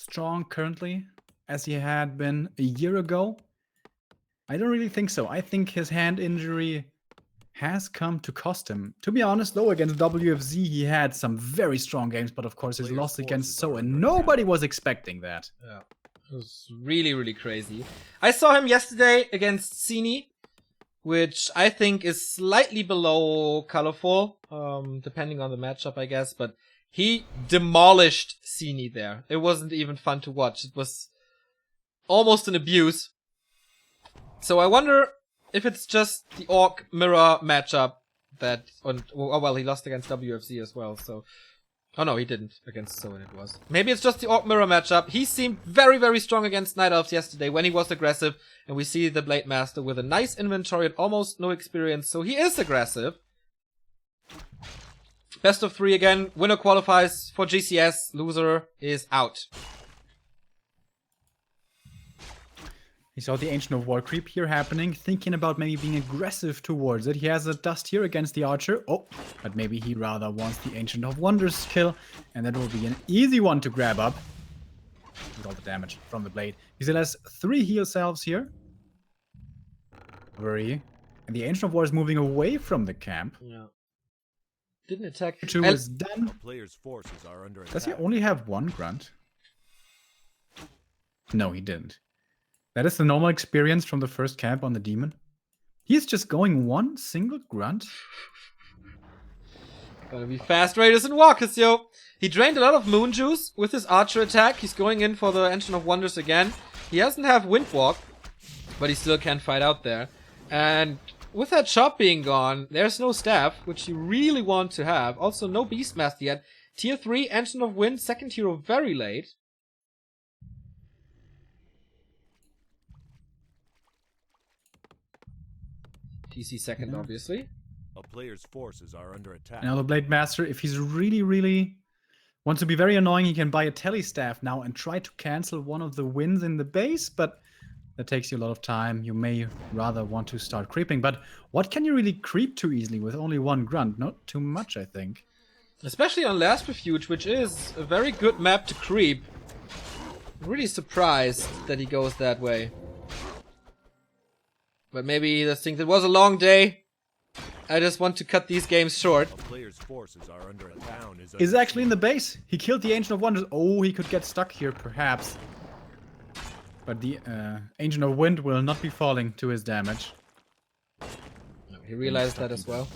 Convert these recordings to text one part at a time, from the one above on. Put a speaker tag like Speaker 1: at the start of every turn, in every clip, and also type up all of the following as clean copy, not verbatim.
Speaker 1: strong currently as he had been a year ago? I don't really think so. I think his hand injury has come to cost him. To be honest, though, against WFZ, he had some very strong games, but of course his loss against So, and nobody was expecting that.
Speaker 2: Yeah, it was really, really crazy. I saw him yesterday against Cini, which I think is slightly below Colorful, depending on the matchup, I guess, but he demolished Cini there. It wasn't even fun to watch. It was almost an abuse. So I wonder if it's just the Orc mirror matchup that, oh well, he lost against WFZ as well, so. Oh no, he didn't against Soin, it was. Maybe it's just the Orc mirror matchup. He seemed very, very strong against Night Elves yesterday when he was aggressive, and we see the Blade Master with a nice inventory and almost no experience, so he is aggressive. Best of 3 again, winner qualifies for GCS, loser is out.
Speaker 1: He saw the Ancient of War creep here happening, thinking about maybe being aggressive towards it. He has a dust here against the Archer. Oh, but maybe he rather wants the Ancient of Wonders kill, and that will be an easy one to grab up. With all the damage from the blade. He still has 3 heal salves here. And the Ancient of War is moving away from the camp.
Speaker 2: Yeah. Didn't attack.
Speaker 1: 2 is done.
Speaker 3: Player's forces are under attack.
Speaker 1: Does he only have 1 grunt? No, he didn't. That is the normal experience from the first camp on the demon. He's just going 1 single grunt.
Speaker 2: Gonna be fast raiders and walkers, yo. He drained a lot of moon juice with his archer attack. He's going in for the Ancient of Wonders again. He doesn't have Windwalk, but he still can fight out there. And with that shop being gone, there's no staff, which you really want to have. Also, no Beastmaster yet. Tier 3, Ancient of Wind, second hero very late. TC second, obviously.
Speaker 3: A player's forces are under attack.
Speaker 1: Now the Blade Master, if he's really wants to be very annoying, he can buy a Telestaff now and try to cancel one of the wins in the base, but that takes you a lot of time. You may rather want to start creeping, but what can you really creep too easily with only 1 grunt? Not too much, I think.
Speaker 2: Especially on Last Refuge, which is a very good map to creep. I'm really surprised that he goes that way. But maybe he just thinks it was a long day. I just want to cut these games short.
Speaker 3: A player's forces are under attack.
Speaker 1: He's actually in the base. He killed the Ancient of Wonders. Oh, he could get stuck here, perhaps. But the Ancient of Wind will not be falling to his damage.
Speaker 2: No, he realized that as well.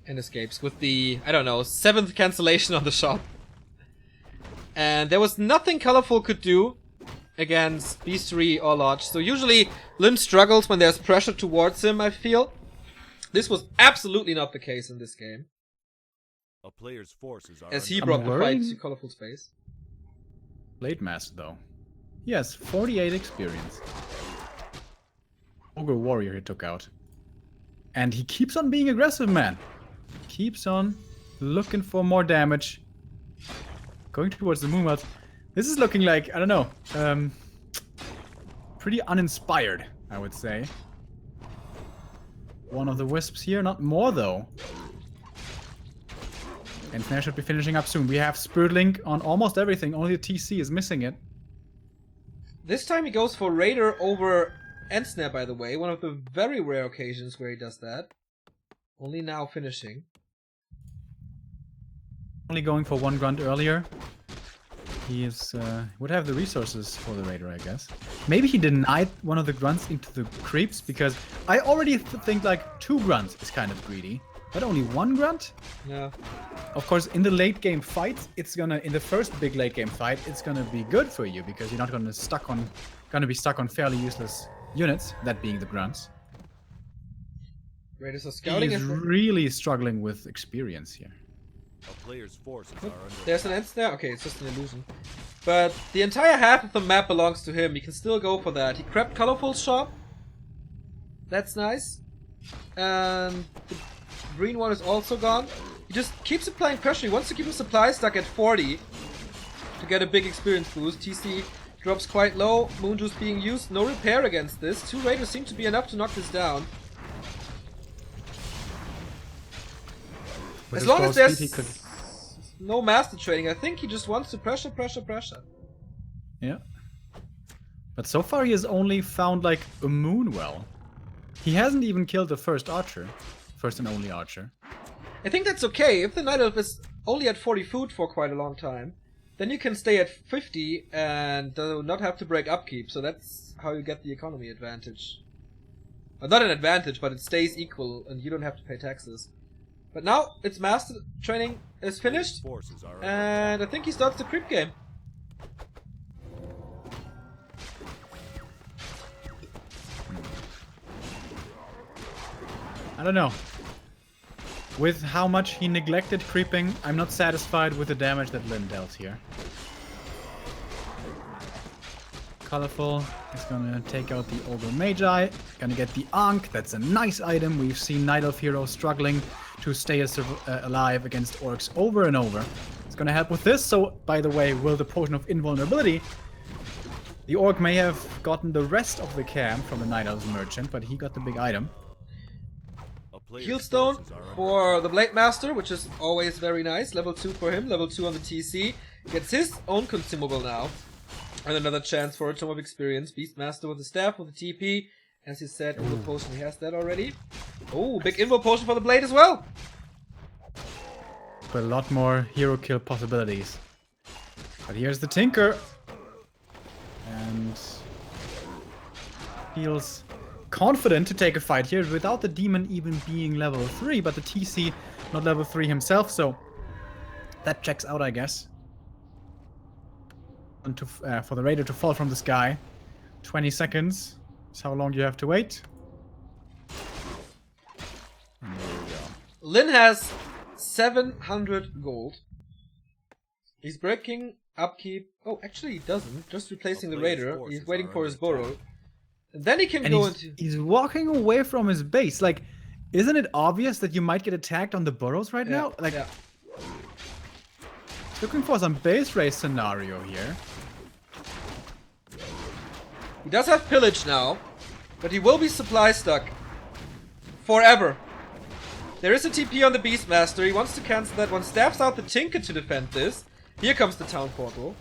Speaker 2: And escapes with the, I don't know, 7th cancellation on the shop. And there was nothing Colorful could do against Beast 3 or Lodge. So usually Lim struggles when there's pressure towards him, I feel. This was absolutely not the case in this game.
Speaker 3: A player's forces are
Speaker 2: as he
Speaker 3: under
Speaker 2: brought the fight to Colorful's face.
Speaker 1: Blade Master, though. He has 48 experience. Ogre Warrior he took out. And he keeps on being aggressive, man. Keeps on looking for more damage. Going towards the Moonmouth. This is looking like, I don't know, pretty uninspired, I would say. One of the Wisps here, not more though. And Snare should be finishing up soon. We have Spirit Link on almost everything, only the TC is missing it.
Speaker 2: This time he goes for Raider over Ensnare, by the way. One of the very rare occasions where he does that. Only now finishing.
Speaker 1: Only going for 1 grunt earlier. He is would have the resources for the Raider, I guess. Maybe he denied one of the grunts into the creeps, because I already think like 2 grunts is kind of greedy. But only 1 grunt?
Speaker 2: Yeah.
Speaker 1: Of course, in the late game fight, in the first big late game fight, it's gonna be good for you, because you're not gonna be stuck on fairly useless units, that being the grunts.
Speaker 2: Raiders are scouting.
Speaker 1: He's really struggling with experience here.
Speaker 3: A player's forces are under
Speaker 2: There's an Ensnare? Okay, it's just an illusion. But the entire half of the map belongs to him. He can still go for that. He grabbed Colorful's shop. That's nice. And the green one is also gone. He just keeps applying pressure. He wants to keep his supply stuck at 40 to get a big experience boost. TC drops quite low. Moon Juice being used. No repair against this. 2 Raiders seem to be enough to knock this down.
Speaker 1: With
Speaker 2: As long as there's
Speaker 1: speed,
Speaker 2: no master trading, I think he just wants to pressure.
Speaker 1: Yeah. But so far he has only found like a Moonwell. He hasn't even killed the first archer. First and only archer.
Speaker 2: I think that's okay. If the Night Elf is only at 40 food for quite a long time, then you can stay at 50 and not have to break upkeep. So that's how you get the economy advantage. Not an advantage, but it stays equal and you don't have to pay taxes. But now its master training is finished,
Speaker 3: Forces are under
Speaker 2: and I think he starts the creep game.
Speaker 1: I don't know. With how much he neglected creeping, I'm not satisfied with the damage that Lin dealt here. Colorful is gonna take out the Ogre Magi, gonna get the Ankh, that's a nice item. We've seen Night Elf heroes struggling to stay alive against orcs over and over. It's gonna help with this, so by the way, will the Potion of Invulnerability. The orc may have gotten the rest of the camp from the Night Elf's merchant, but he got the big item.
Speaker 3: A player's
Speaker 2: Healstone
Speaker 3: forces are under
Speaker 2: for the Blade Master, which is always very nice. Level 2 for him, level 2 on the TC. Gets his own consumable now. And another chance for a Tome of Experience. Beastmaster with the staff, with the TP. As he said, Invo Potion, he has that already. Oh, big Invo Potion for the Blade as well.
Speaker 1: But a lot more hero kill possibilities. But here's the Tinker. And feels confident to take a fight here without the demon even being level 3, but the TC not level 3 himself, so that checks out, I guess. And to, for the raider to fall from the sky, 20 seconds is how long you have to wait. And there we go.
Speaker 2: Lin has 700 gold. He's breaking upkeep. Oh, actually he doesn't. Just replacing the raider. He's waiting for his burrow. And then he can
Speaker 1: And
Speaker 2: go
Speaker 1: he's,
Speaker 2: into...
Speaker 1: he's walking away from his base. Like, isn't it obvious that you might get attacked on the burrows right now? Like,
Speaker 2: yeah.
Speaker 1: looking for some base race scenario here.
Speaker 2: He does have pillage now, but he will be supply stuck forever. There is a TP on the Beastmaster. He wants to cancel that one. Stabs out the Tinker to defend this. Here comes the town portal.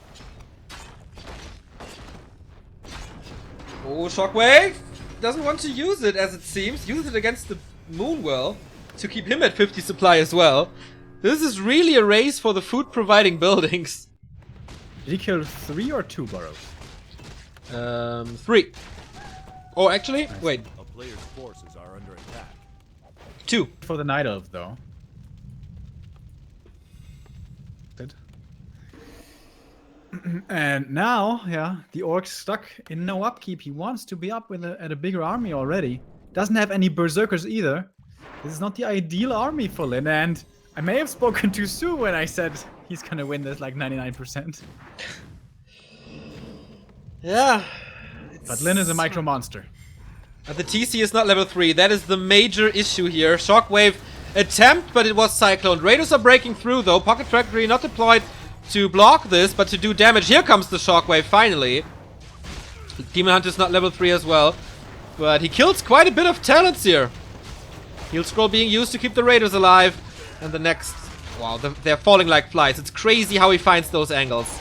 Speaker 2: Oh, Shockwave! Doesn't want to use it, as it seems. Use it against the Moonwell to keep him at 50 supply as well. This is really a race for the food-providing buildings.
Speaker 1: Did he kill 3 or 2 burrows?
Speaker 2: 3. Oh, actually, wait.
Speaker 3: A player's forces are under attack.
Speaker 2: 2.
Speaker 1: For the Night Elf, though. Good. And now, yeah, the orc's stuck in no upkeep. He wants to be up with at a bigger army already. Doesn't have any berserkers either. This is not the ideal army for Lin, and I may have spoken too soon when I said he's gonna win this like 99%.
Speaker 2: Yeah.
Speaker 1: But Lin is a micro monster.
Speaker 2: The TC is not level 3. That is the major issue here. Shockwave attempt, but it was cycloned. Raiders are breaking through though. Pocket Factory not deployed to block this, but to do damage. Here comes the Shockwave finally. Demon Hunter's not level 3 as well. But he kills quite a bit of talents here. Heal Scroll being used to keep the Raiders alive. And the next... Wow, they're falling like flies. It's crazy how he finds those angles.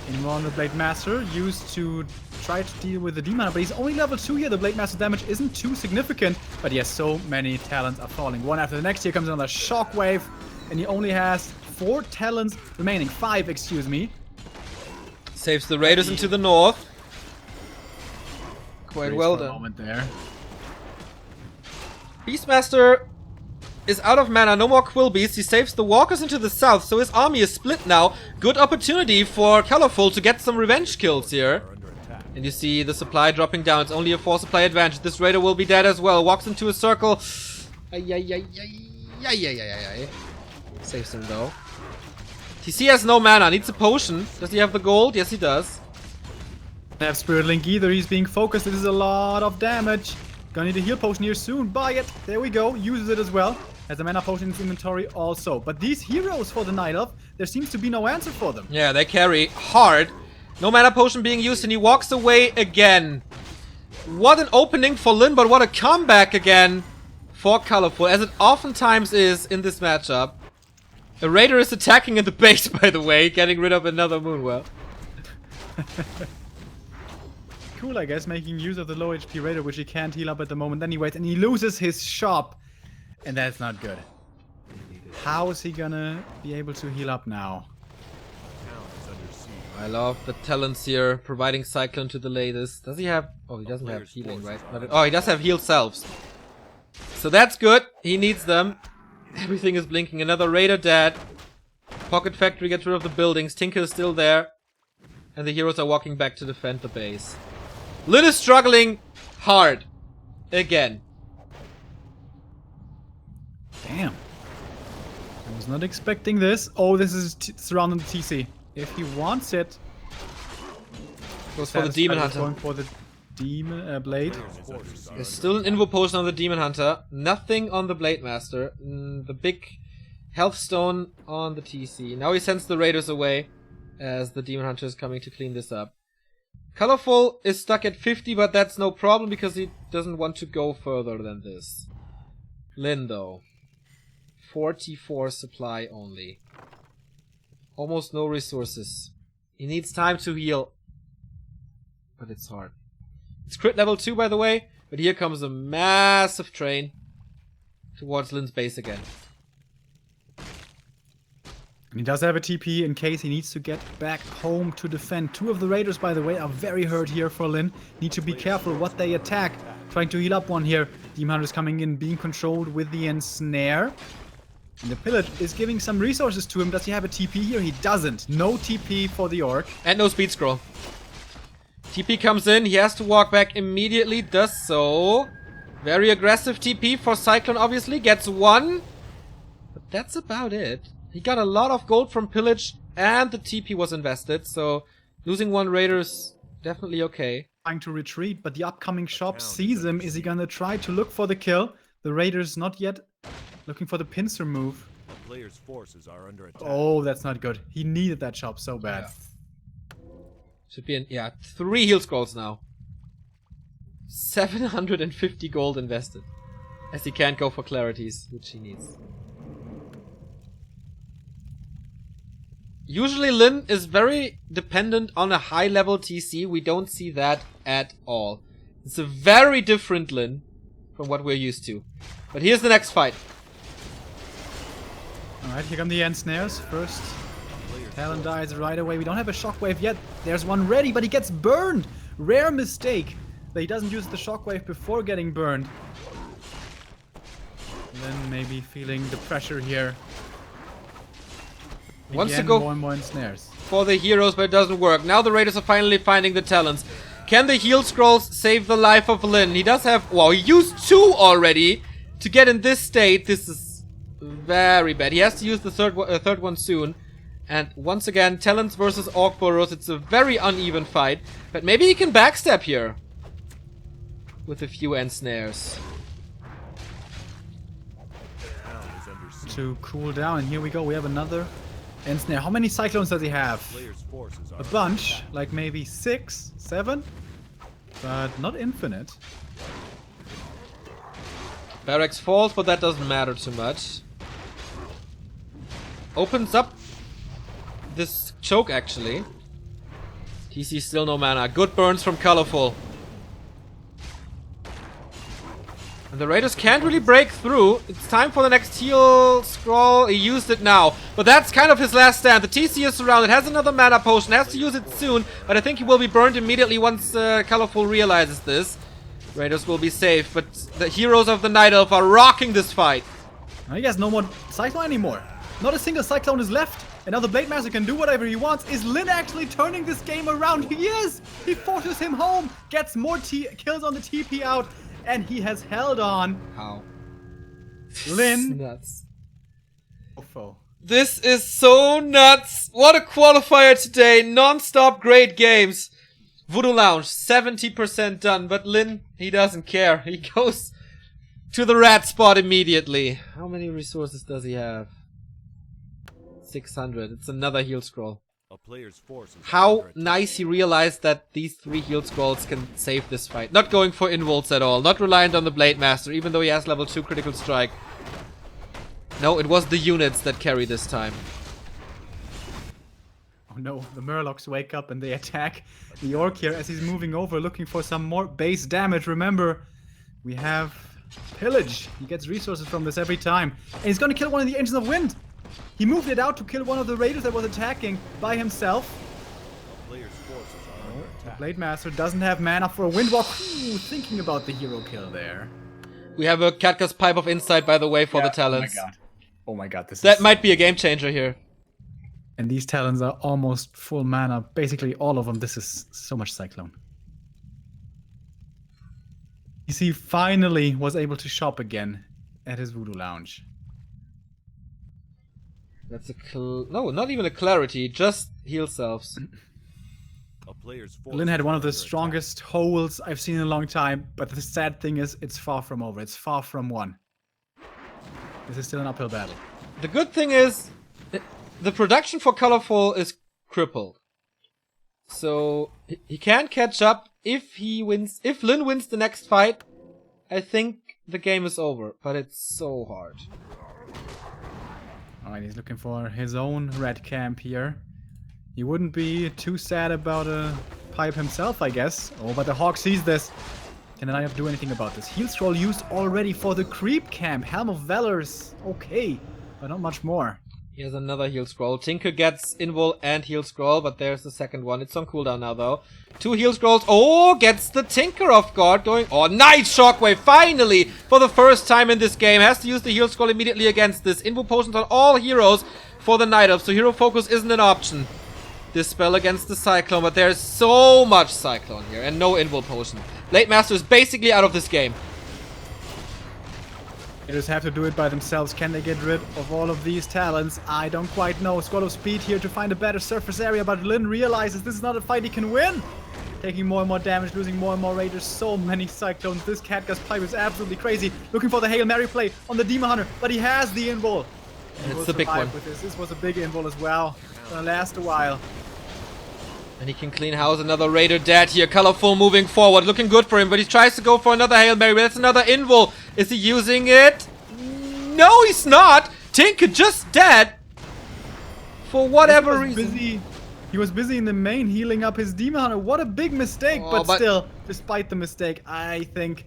Speaker 1: Invo on the Blade Master, used to try to deal with the Demon, but he's only level 2 here. The Blade Master damage isn't too significant, but yes, so many talents are falling. One after the next. Here comes another Shockwave, and he only has 4 talents remaining. 5, excuse me.
Speaker 2: Saves the Raiders into the north. Quite well
Speaker 1: For a
Speaker 2: done.
Speaker 1: moment there.
Speaker 2: Beastmaster is out of mana, no more Quill Beasts. He saves the Walkers into the south, so his army is split now. Good opportunity for Colorful to get some revenge kills here.
Speaker 3: Are under attack.
Speaker 2: And you see the supply dropping down. It's only a 4 supply advantage. This Raider will be dead as well. Walks into a circle. Saves him though. TC has no mana, needs a potion. Does he have the gold? Yes, he does.
Speaker 1: Doesn't have Spirit Link either. He's being focused. This is a lot of damage. Gonna need a heal potion here soon. Buy it. There we go. Uses it as well. Has a mana potion in his inventory also. But these heroes for the Night Elf, there seems to be no answer for them.
Speaker 2: Yeah, they carry hard. No mana potion being used, and he walks away again. What an opening for Lin, but what a comeback again for Colorful, as it oftentimes is in this matchup. A Raider is attacking in the base, by the way, getting rid of another Moonwell.
Speaker 1: Cool, I guess, making use of the low HP Raider, which he can't heal up at the moment. Then he waits and he loses his shop. And that's not good. How is he gonna be able to heal up now?
Speaker 2: I love the talents here, providing Cyclone to the latest. Does he have... Oh, he doesn't have healing, right? Oh, he does have healed selves. So that's good. He needs them. Everything is blinking. Another Raider dead. Pocket Factory gets rid of the buildings. Tinker is still there. And the heroes are walking back to defend the base. Lin is struggling hard. Again.
Speaker 1: Damn. I was not expecting this. Oh, this is surrounding the TC. If he wants it...
Speaker 2: Goes for the Demon Hunter.
Speaker 1: Going for the Demon Blade.
Speaker 2: There's still an Invo potion on the Demon Hunter. Nothing on the Blade Master. The big health stone on the TC. Now he sends the Raiders away as the Demon Hunter is coming to clean this up. Colorful is stuck at 50, but that's no problem because he doesn't want to go further than this. Lin, though. 44 supply only. Almost no resources. He needs time to heal. But it's hard. It's crit level 2, by the way. But here comes a massive train towards Lin's base again.
Speaker 1: And he does have a TP in case he needs to get back home to defend. Two of the Raiders, by the way, are very hurt here for Lin. Need to be careful what they attack. Trying to heal up one here. Demon Hunter is coming in, being controlled with the ensnare. And the Pillage is giving some resources to him. Does he have a TP here? He doesn't. No TP for the Orc.
Speaker 2: And no speed scroll. TP comes in. He has to walk back immediately. Does so. Very aggressive TP for Cyclone, obviously. Gets one. But that's about it. He got a lot of gold from Pillage. And the TP was invested. So losing one Raider is definitely okay.
Speaker 1: Trying to retreat, but the upcoming shop sees him. Is he gonna try to look for the kill? The Raiders not yet looking for the pincer move.
Speaker 3: The player's forces are under attack.
Speaker 1: Oh, that's not good. He needed that shop so bad.
Speaker 2: Yeah. Should be in, 3 heal scrolls now. 750 gold invested. As he can't go for clarities, which he needs. Usually Lin is very dependent on a high level TC. We don't see that at all. It's a very different Lin from what we're used to. But here's the next fight.
Speaker 1: Alright, here come the ensnares. First, Talon dies right away. We don't have a shockwave yet. There's one ready, but he gets burned. Rare mistake that he doesn't use the shockwave before getting burned. And then maybe feeling the pressure here.
Speaker 2: Wants to
Speaker 1: Again,
Speaker 2: go
Speaker 1: more and more ensnares.
Speaker 2: for the heroes, but it doesn't work. Now the Raiders are finally finding the talents. Can the heal scrolls save the life of Lin? He does have... Wow, he used 2 already to get in this state. This is very bad. He has to use the third one soon. And once again, talents versus Orc Burrows. It's a very uneven fight. But maybe he can backstep here. With a few ensnares.
Speaker 1: To cool down, and here we go. We have another ensnare. How many cyclones does he have? A bunch, like maybe 6, 7, but not infinite.
Speaker 2: Barracks falls, but that doesn't matter too much. Opens up this choke, actually. TC still no mana. Good burns from Colorful. And the Raiders can't really break through. It's time for the next heal scroll. He used it now. But that's kind of his last stand. The TC is surrounded. Has another mana potion. Has to use it soon. But I think he will be burned immediately once Colorful realizes this. Raiders will be safe. But the heroes of the Night Elf are rocking this fight.
Speaker 1: He has no more cyclone anymore. Not a single cyclone is left. And now the Blade Master can do whatever he wants. Is Lin actually turning this game around? He is! He forces him home. Gets more kills on the TP out. And he has held on.
Speaker 2: How?
Speaker 1: Lin.
Speaker 2: Nuts.
Speaker 1: Oh,
Speaker 2: This is so nuts. What a qualifier today. Non-stop great games. Voodoo Lounge, 70% done. But Lin, he doesn't care. He goes to the rat spot immediately. How many resources does he have? 600. It's another heal scroll.
Speaker 3: A player's forces are
Speaker 2: How
Speaker 3: under attack.
Speaker 2: nice he realized that these 3 heal scrolls can save this fight. Not going for involts at all. Not reliant on the Blade Master, even though he has level 2 critical strike. No, it was the units that carry this time.
Speaker 1: no. The Murlocs wake up and they attack the Orc here as he's moving over, looking for some more base damage. Remember, we have Pillage. He gets resources from this every time. And he's gonna kill one of the Ancients of Wind. He moved it out to kill one of the Raiders that was attacking by himself.
Speaker 3: Player's forces are under
Speaker 1: The
Speaker 3: attack.
Speaker 1: Blade Master doesn't have mana for a Windwalk. Ooh, thinking about the hero kill there.
Speaker 2: We have a Katka's Pipe of Insight, by the way, for the talents.
Speaker 1: Oh my god. Oh my god, this
Speaker 2: That
Speaker 1: is...
Speaker 2: might be a game changer here.
Speaker 1: And these talents are almost full mana. Basically all of them. This is so much Cyclone. He finally was able to shop again at his Voodoo Lounge.
Speaker 2: That's a no, not even a Clarity, just heal selves.
Speaker 3: A player's
Speaker 1: Lynn had one of the
Speaker 3: forces are under
Speaker 1: strongest holds I've seen in a long time, but the sad thing is it's far from over. It's far from won. This is still an uphill battle.
Speaker 2: The good thing is, the production for Colorful is crippled. So, he can catch up if he wins. If Lynn wins the next fight, I think the game is over. But it's so hard.
Speaker 1: Alright, he's looking for his own red camp here. He wouldn't be too sad about a pipe himself, I guess. Oh, but the Hawk sees this. Can I not do anything about this? Heal Scroll used already for the creep camp. Helm of Valor's okay, but not much more.
Speaker 2: Here's another heal scroll. Tinker gets invul and heal scroll, but there's the second one. It's on cooldown now, though. 2 heal scrolls. Oh, gets the Tinker off guard going. Oh, nice Shockwave. Finally, for the first time in this game, has to use the heal scroll immediately against this. Invul potions on all heroes for the Night Elf, so hero focus isn't an option. This spell against the Cyclone, but there's so much Cyclone here and no invul potion. Blade Master is basically out of this game.
Speaker 1: They just have to do it by themselves. Can they get rid of all of these talents? I don't quite know. Scroll of Speed here to find a better surface area, but Lynn realizes this is not a fight he can win. Taking more and more damage, losing more and more Raiders. So many Cyclones. This Katka's Pipe is absolutely crazy. Looking for the Hail Mary play on the Demon Hunter, but he has the invul.
Speaker 2: And it's the big one.
Speaker 1: With this. This was a big invul as well. Gonna last a while.
Speaker 2: And he can clean house another Raider dead here. Colorful moving forward. Looking good for him, but he tries to go for another Hail Mary. That's another invul. Is he using it? No, he's not. Tinker just dead. For whatever reason.
Speaker 1: He was busy in the main healing up his Demon Hunter. What a big mistake,
Speaker 2: Oh,
Speaker 1: but still, despite the mistake, I think...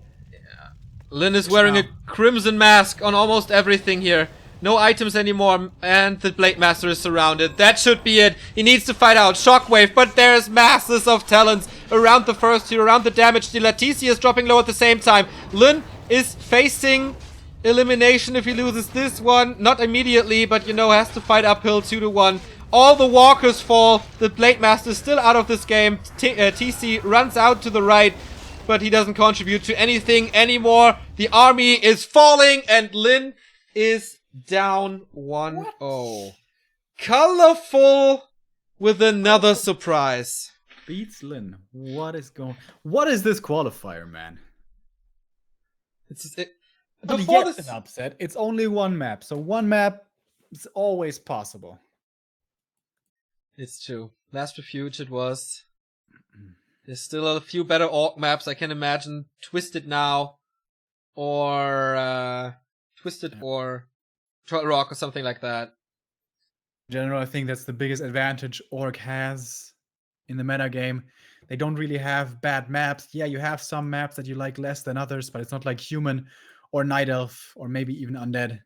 Speaker 2: Lynn is wearing a crimson mask on almost everything here. No items anymore, and the Blade Master is surrounded. That should be it. He needs to fight out Shockwave, but there's masses of talents around the first tier, around the damage dealer. TC is dropping low at the same time. Lynn is facing elimination if he loses this one. Not immediately, but you know, has to fight uphill 2-1. All the walkers fall. The Blade Master is still out of this game. TC runs out to the right, but he doesn't contribute to anything anymore. The army is falling, and Lynn is down 1-0. Colorful with another surprise.
Speaker 1: Beats Lynn. What is this qualifier, man?
Speaker 2: Before
Speaker 1: an upset, it's only one map, so one map is always possible.
Speaker 2: It's true. Last Refuge it was. There's still a few better Orc maps I can imagine. Twisted Now, or Twisted or Troll Rock or something like that.
Speaker 1: In general, I think that's the biggest advantage Orc has in the metagame. They don't really have bad maps. Yeah, you have some maps that you like less than others, but it's not like Human or Night Elf or maybe even Undead.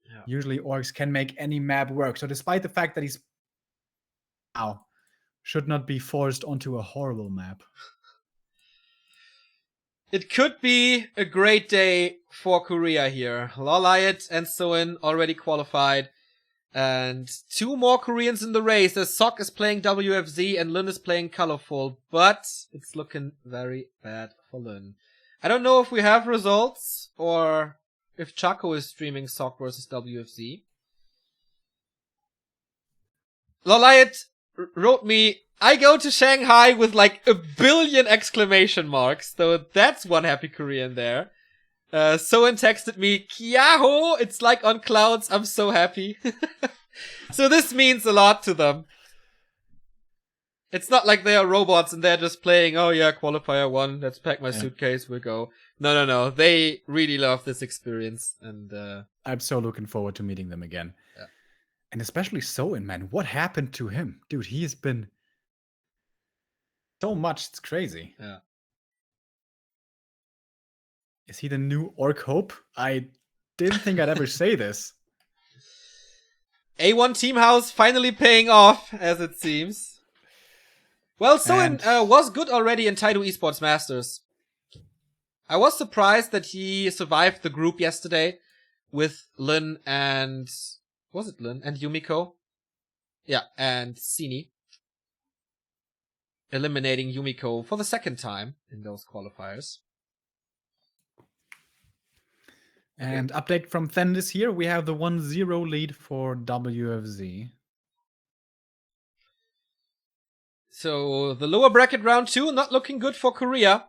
Speaker 2: Yeah.
Speaker 1: Usually Orcs can make any map work. So despite the fact that he's should not be forced onto a horrible map.
Speaker 2: It could be a great day for Korea here. Loliot and Soin already qualified. And 2 more Koreans in the race. The Sok is playing WFZ and Lynn is playing Colorful. But it's looking very bad for Lynn. I don't know if we have results or if Chaco is streaming Sok versus WFZ. Loliot wrote me, I go to Shanghai with like 1 billion exclamation marks. So that's one happy Korean there. Soen texted me, Kiaho, it's like on clouds, I'm so happy. So this means a lot to them. It's not like they are robots and they're just playing, oh yeah, qualifier 1, let's pack my suitcase, we'll go. No. They really love this experience. And
Speaker 1: I'm so looking forward to meeting them again.
Speaker 2: Yeah.
Speaker 1: And especially Soin, man. What happened to him? Dude, he has been so much. It's crazy.
Speaker 2: Yeah.
Speaker 1: Is he the new Orc Hope? I didn't think I'd ever say this.
Speaker 2: A1 Team House finally paying off, as it seems. Well, Soin was good already in Taido Esports Masters. I was surprised that he survived the group yesterday with Lin and... Was it Lin? And Yumiko? Yeah, and Sini. Eliminating Yumiko for the second time in those qualifiers.
Speaker 1: And update from Thendis here. We have the 1-0 lead for WFZ.
Speaker 2: So the lower bracket round 2 not looking good for Korea,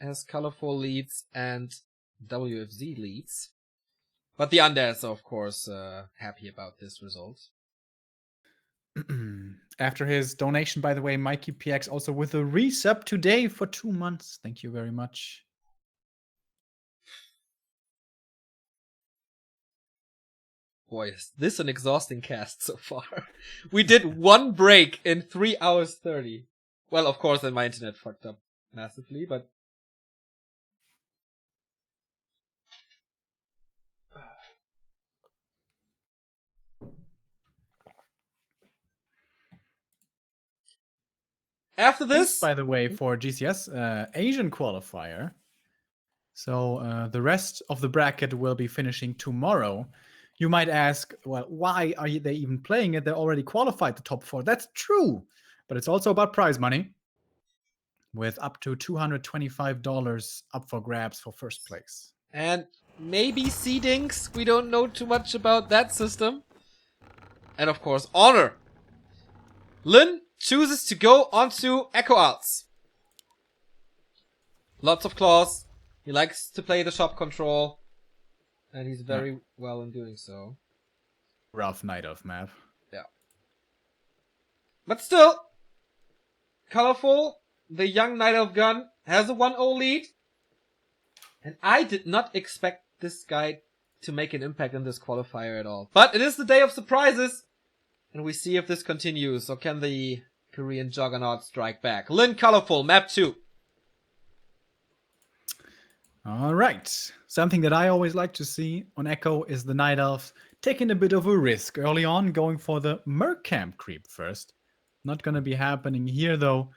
Speaker 2: as Colorful leads and WFZ leads. But the Undeads are, of course, happy about this result.
Speaker 1: After his donation, by the way, Mikey PX also with a resub today for 2 months. Thank you very much.
Speaker 2: Boy, is this an exhausting cast so far. We did 1 break in 3 hours 30. Well, of course, then my internet fucked up massively, but... After this...
Speaker 1: By the way, for GCS, Asian qualifier. So the rest of the bracket will be finishing tomorrow. You might ask, well, why are they even playing it? They already qualified the top 4. That's true. But it's also about prize money, with up to $225 up for grabs for first place.
Speaker 2: And maybe seedings. We don't know too much about that system. And of course, honor. Lin chooses to go onto Echo Arts. Lots of claws. He likes to play the shop control. And he's very well in doing so.
Speaker 1: Rough night of map.
Speaker 2: Yeah. But still, Colorful, the young Knight of Gun, has a 1-0 lead. And I did not expect this guy to make an impact in this qualifier at all. But it is the day of surprises. And we see if this continues. Or can the Korean Juggernaut strike back? Lin Colorful, map 2.
Speaker 1: All right. Something that I always like to see on Echo is the Night Elves taking a bit of a risk early on, going for the Merc Camp creep first. Not going to be happening here, though.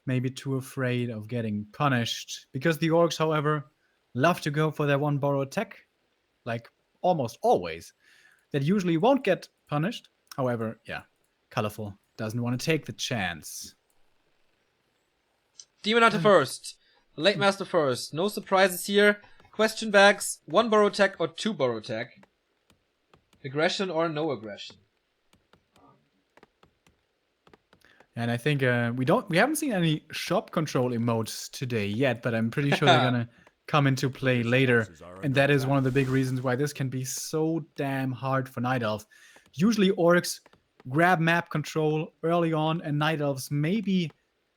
Speaker 1: Maybe too afraid of getting punished. Because the Orcs, however, love to go for their 1 borrow tech. Like, almost always. That usually won't get punished. However, yeah, Colorful doesn't want to take the chance.
Speaker 2: Demon Hunter first. Late Master first. No surprises here. Question bags, 1 borrow tech or 2 borrow tech. Aggression or no aggression.
Speaker 1: And I think we haven't seen any shop control emotes today yet, but I'm pretty sure they're gonna come into play later. And that is one of the big reasons why this can be so damn hard for Night Elves. Usually Orcs grab map control early on, and Night Elves maybe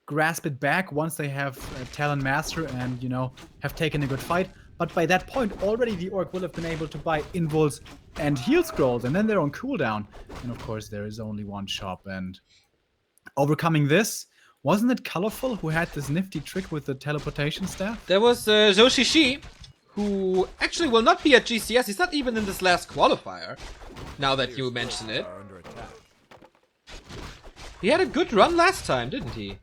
Speaker 1: grasp it back once they have Talon Master and, you know, have taken a good fight. But by that point, already the Orc will have been able to buy Invuls and Heal Scrolls, and then they're on cooldown. And of course, there is only 1 shop. And overcoming this, wasn't it Colorful who had this nifty trick with the teleportation staff?
Speaker 2: There was Zoshishi, who actually will not be at GCS. He's not even in this last qualifier, now that you mention it. He had a good run last time, didn't he?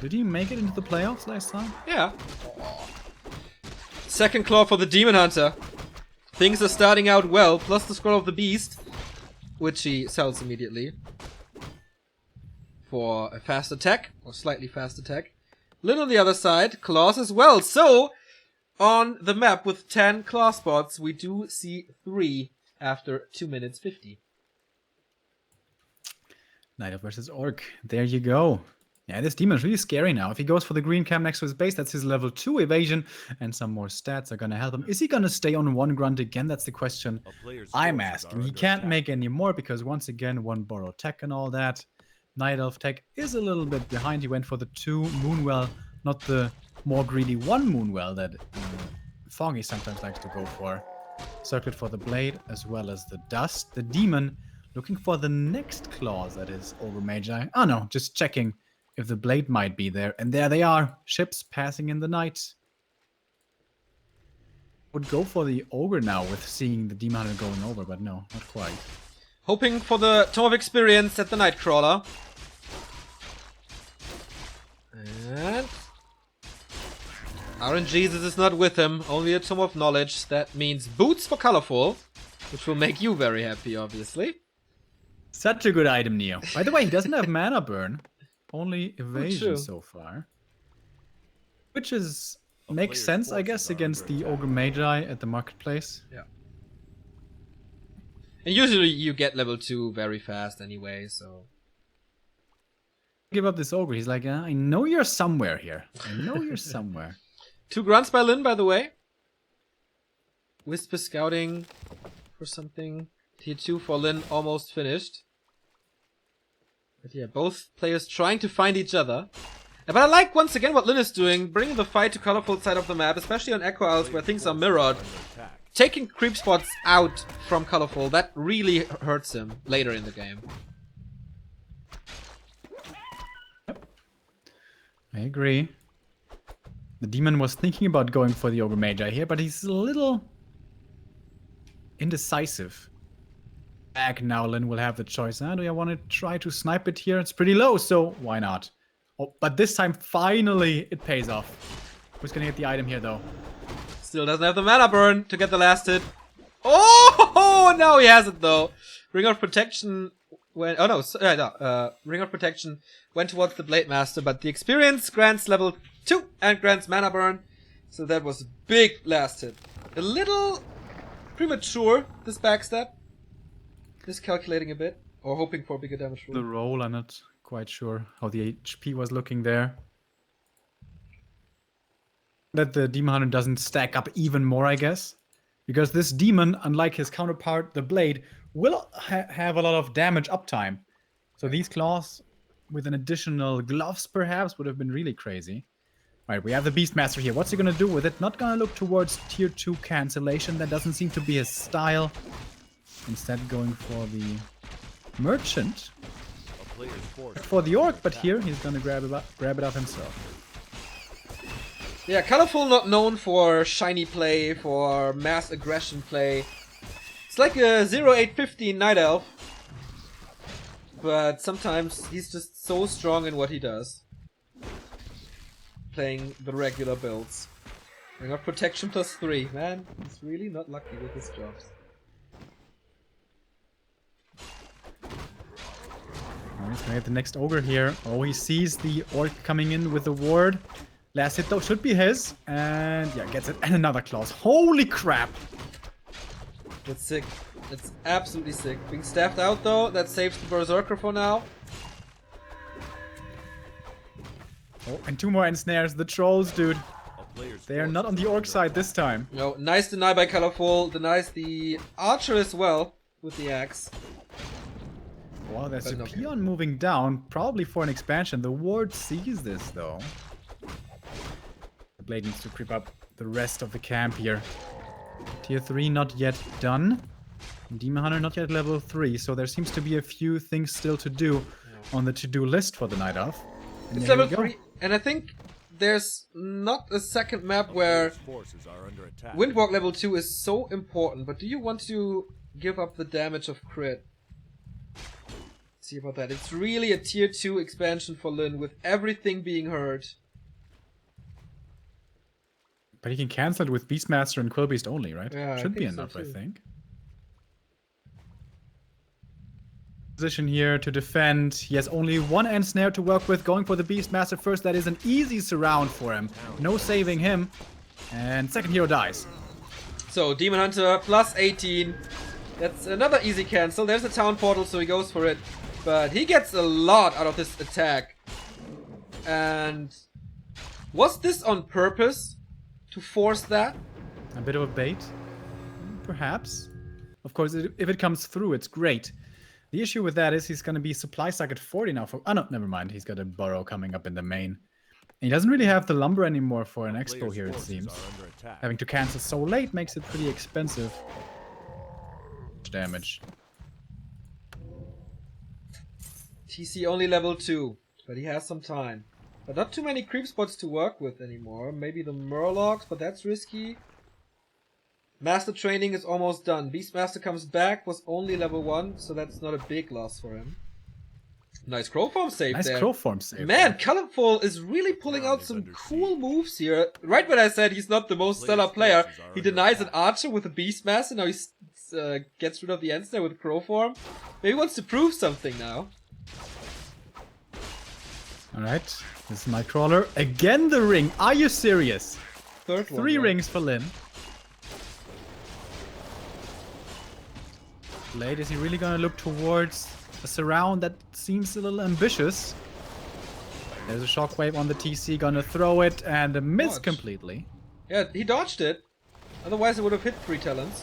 Speaker 1: Did he make it into the playoffs last time?
Speaker 2: Yeah. Second claw for the Demon Hunter. Things are starting out well, plus the Scroll of the Beast, which he sells immediately for a fast attack, or slightly fast attack. Lin on the other side, claws as well. So, on the map with 10 claw spots, we do see 3 after 2 minutes 50.
Speaker 1: Night Elf versus Orc. There you go. Yeah, this demon is really scary now. If he goes for the green cam next to his base, that's his level 2 evasion, and some more stats are going to help him. Is he going to stay on 1 grunt again? That's the question I'm asking. He can't make any more because, once again, 1 borrow tech and all that. Night Elf tech is a little bit behind. He went for the 2 Moonwell, not the more greedy 1 Moonwell that Foggy sometimes likes to go for. Circlet for the blade, as well as the dust. The demon looking for the next claws, that is Ogre Magi. Oh no, just checking if the blade might be there. And there they are, ships passing in the night. Would go for the Ogre now with seeing the demon hunter going over, but no, not quite.
Speaker 2: Hoping for the Tome of Experience at the Nightcrawler. And RNGesus is not with him, only a Tome of Knowledge. That means boots for Colorful, which will make you very happy, obviously.
Speaker 1: Such a good item, Neo. By the way, he doesn't have mana burn, only evasion
Speaker 2: true.
Speaker 1: so far. Which is makes sense, I guess, against the Ogre Magi at the marketplace.
Speaker 2: Yeah. And usually you get level 2 very fast anyway, so...
Speaker 1: Give up this Ogre. He's like, I know you're somewhere here. I know you're somewhere.
Speaker 2: 2 grunts by Lin, by the way. Whisper scouting for something. Tier 2 for Lin almost finished. But yeah, both players trying to find each other. But I like, once again, what Lin is doing. Bringing the fight to colorful side of the map, especially on Echo Isles where things are mirrored. Taking creep spots out from colorful, that really hurts him later in the game.
Speaker 1: I agree. The demon was thinking about going for the Ogre Magi here, but he's a little indecisive. Back now, Lin will have the choice. Do I want to try to snipe it here? It's pretty low, so why not? Oh, but this time, finally, it pays off. Who's gonna get the item here, though?
Speaker 2: Still doesn't have the mana burn to get the last hit. Oh, now he has it, though. Ring of Protection went... Oh, no. Ring of Protection went towards the Blade Master, but the experience grants level 2 and grants mana burn. So that was a big last hit. A little premature, this backstab. Miscalculating a bit. Or hoping for bigger damage roll.
Speaker 1: The roll, I'm not quite sure how the HP was looking there. That the Demon Hunter doesn't stack up even more, I guess. Because this demon, unlike his counterpart, the Blade, will have a lot of damage uptime. So these claws, with an additional gloves perhaps, would have been really crazy. Alright, we have the Beastmaster here. What's he gonna do with it? Not gonna look towards tier 2 cancellation. That doesn't seem to be his style. Instead going for the Merchant. For the Orc, but here he's gonna grab it up himself.
Speaker 2: Yeah, Colorful not known for shiny play, for mass aggression play. It's like a 0815 Night Elf. But sometimes he's just so strong in what he does. Playing the regular builds. Ring of Protection +3. Man, he's really not lucky with his jobs.
Speaker 1: He's gonna get the next Ogre here. Oh, he sees the Orc coming in with the ward. Last hit though should be his. And yeah, gets it. And another claws. Holy crap!
Speaker 2: That's sick. That's absolutely sick. Being staffed out though, that saves the Berserker for now.
Speaker 1: Oh, and 2 more ensnares. The trolls, dude. They are not on the Orc side this time.
Speaker 2: No, nice deny by Colorful. Denies the Archer as well with the axe.
Speaker 1: Wow, there's
Speaker 2: But
Speaker 1: a
Speaker 2: okay.
Speaker 1: peon moving down, probably for an expansion. The ward sees this, though. The Blade needs to creep up the rest of the camp here. Tier 3 not yet done. Demon Hunter not yet level 3, so there seems to be a few things still to do on the to-do list for the Night Elf. And
Speaker 2: It's
Speaker 1: there
Speaker 2: level
Speaker 1: we go.
Speaker 2: 3, and I think there's not a second map where Windwalk level 2 is so important, but do you want to give up the damage of crit? See about that. It's really a tier 2 expansion for Lin with everything being heard.
Speaker 1: But he can cancel it with Beastmaster and Quillbeast only, right?
Speaker 2: Yeah, I
Speaker 1: Should be
Speaker 2: think so
Speaker 1: enough, I
Speaker 2: too.
Speaker 1: think. Position here to defend. He has only 1 ensnare to work with. Going for the Beastmaster first. That is an easy surround for him. No saving him. And second hero dies.
Speaker 2: So, Demon Hunter plus 18. That's another easy cancel. There's a town portal, so he goes for it. But he gets a lot out of this attack. And was this on purpose? To force that?
Speaker 1: A bit of a bait? Perhaps. Of course, if it comes through, it's great. The issue with that is he's going to be supply suck at 40 now for... Oh, no, never mind. He's got a burrow coming up in the main. And he doesn't really have the lumber anymore for an expo here, it seems. Having to cancel so late makes it pretty expensive. damage.
Speaker 2: TC only level 2, but he has some time. But not too many creep spots to work with anymore. Maybe the Murlocs, but that's risky. Master training is almost done. Beastmaster comes back, was only level 1, so that's not a big loss for him. Nice crow farm save
Speaker 1: Nice
Speaker 2: there.
Speaker 1: crow farm save.
Speaker 2: Man, Colorful is really pulling out some cool moves here. Right when I said he's not the most stellar player, he denies an archer with a Beastmaster. Now he gets rid of the Ensnare with crow farm. Maybe he wants to prove something now.
Speaker 1: Alright, this is my crawler. Again the ring. Are you serious?
Speaker 2: Third one.
Speaker 1: 3
Speaker 2: right?
Speaker 1: rings for Lin. Blade, is he really gonna look towards a surround that seems a little ambitious? There's a shockwave on the TC, gonna throw it and miss
Speaker 2: Dodge.
Speaker 1: completely.
Speaker 2: Yeah, he dodged it. Otherwise it would have hit 3 talents.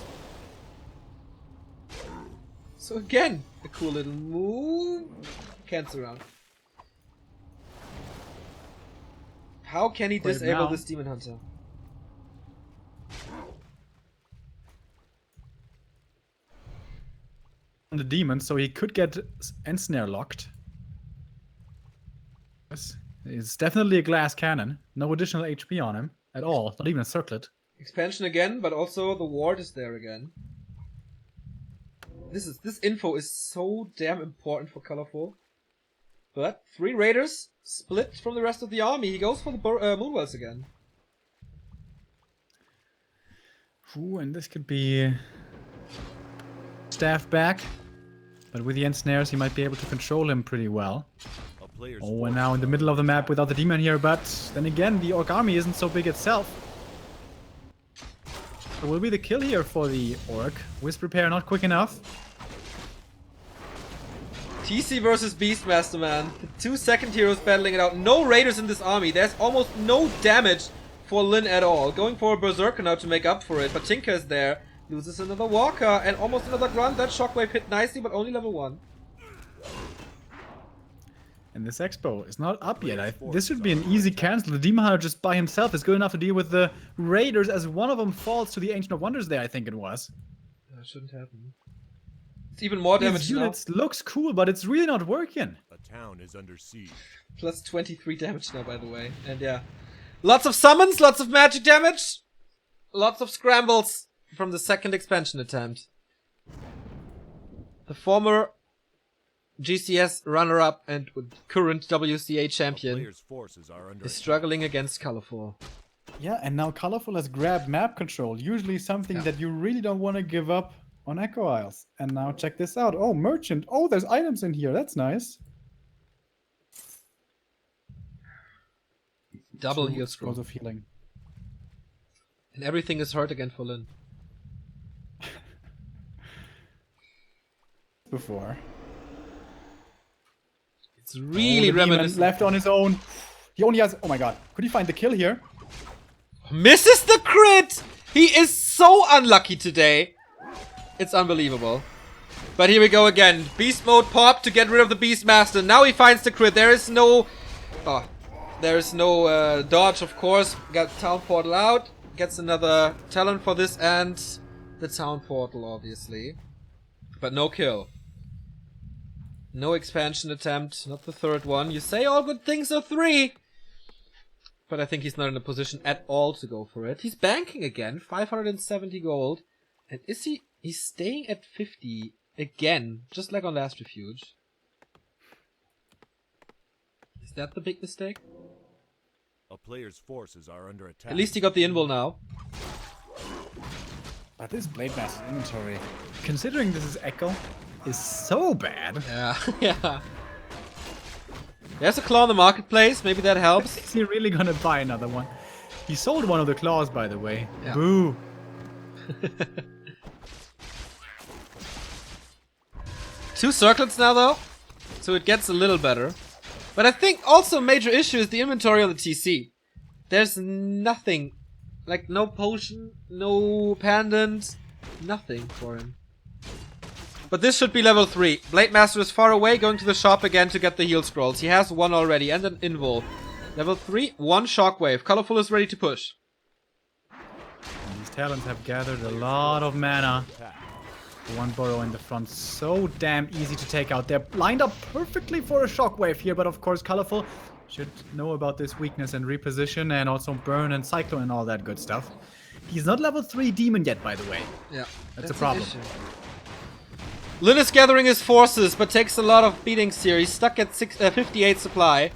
Speaker 2: So again, a cool little move. Can't surround. How can he
Speaker 1: Wait,
Speaker 2: disable
Speaker 1: now.
Speaker 2: this Demon Hunter?
Speaker 1: On the demon, so he could get Ensnare locked. Yes, it's definitely a glass cannon. No additional HP on him at all, not even a circlet.
Speaker 2: Expansion again, but also the ward is there again. This info is so damn important for Colorful. But 3 raiders split from the rest of the army. He goes for the Moonwells again.
Speaker 1: Ooh, and this could be staff back. But with the Ensnares, he might be able to control him pretty well.
Speaker 3: A player's
Speaker 1: Oh, we're
Speaker 3: forces
Speaker 1: now in the middle of the map without the demon here, but then again, the Orc army isn't so big itself. So will be the kill here for the Orc. Wisp repair not quick enough.
Speaker 2: TC versus Beastmaster, man. The 2 second heroes battling it out. No raiders in this army. There's almost no damage for Lin at all. Going for a Berserker now to make up for it, but Tinker is there. Loses another Walker and almost another Grunt. That shockwave hit nicely, but only level 1.
Speaker 1: And this Expo is not up yet. This should be an easy cancel. The Demon Hunter just by himself is good enough to deal with the Raiders as one of them falls to the Ancient of Wonders there, I think it was.
Speaker 2: That shouldn't happen. It's even more damage
Speaker 1: His
Speaker 2: now.
Speaker 1: units looks cool, but it's really not working.
Speaker 3: A town is under siege.
Speaker 2: Plus 23 damage now, by the way. And yeah. Lots of summons, lots of magic damage. Lots of scrambles from the second expansion attempt. The former GCS runner-up and current WCA champion
Speaker 3: Player's forces are under
Speaker 2: is struggling against Colorful.
Speaker 1: Yeah, and now Colorful has grabbed map control. Usually something that you really don't want to give up on Echo Isles. And now check this out. Oh, Merchant. Oh, there's items in here. That's nice.
Speaker 2: Double heal
Speaker 1: Scrolls
Speaker 2: scroll.
Speaker 1: of healing.
Speaker 2: And everything is hurt again for Lin.
Speaker 1: Before.
Speaker 2: It's really
Speaker 1: the demon
Speaker 2: reminiscent.
Speaker 1: left on his own. He only has... Oh my god. Could he find the kill here?
Speaker 2: Misses the crit! He is so unlucky today. It's unbelievable. But here we go again. Beast mode pop to get rid of the Beastmaster. Now he finds the crit. There is no... Oh, there is no dodge, of course. Got Town Portal out. Gets another talent for this and the Town Portal, obviously. But no kill. No expansion attempt. Not the third one. You say all good things are 3. But I think he's not in a position at all to go for it. He's banking again. 570 gold. And is he... He's staying at 50 again. Just like on last refuge. Is that the big mistake?
Speaker 3: A player's forces are under attack.
Speaker 2: At least he got the invul now.
Speaker 1: But this Blade Master's inventory, considering this is Echo, is so bad.
Speaker 2: Yeah, yeah. There's a claw in the marketplace. Maybe that helps.
Speaker 1: Is he really gonna buy another one? He sold one of the claws, by the way.
Speaker 2: Yeah.
Speaker 1: Boo.
Speaker 2: 2 circlets now, though. So it gets a little better. But I think also a major issue is the inventory on the TC. There's nothing. Like, no potion, no pendant, nothing for him. But this should be level 3. Blade Master is far away, going to the shop again to get the heal scrolls. He has 1 already, and an invul. Level 3, 1 shockwave. Colorful is ready to push.
Speaker 1: And these talents have gathered a lot of mana. One burrow in the front, so damn easy to take out. They're lined up perfectly for a shockwave here, but of course Colorful should know about this weakness and reposition and also burn and cyclone and all that good stuff. He's not level 3 demon yet, by the way.
Speaker 2: Yeah,
Speaker 1: that's a problem.
Speaker 2: Lin is gathering his forces, but takes a lot of beatings here. He's stuck at 58 supply.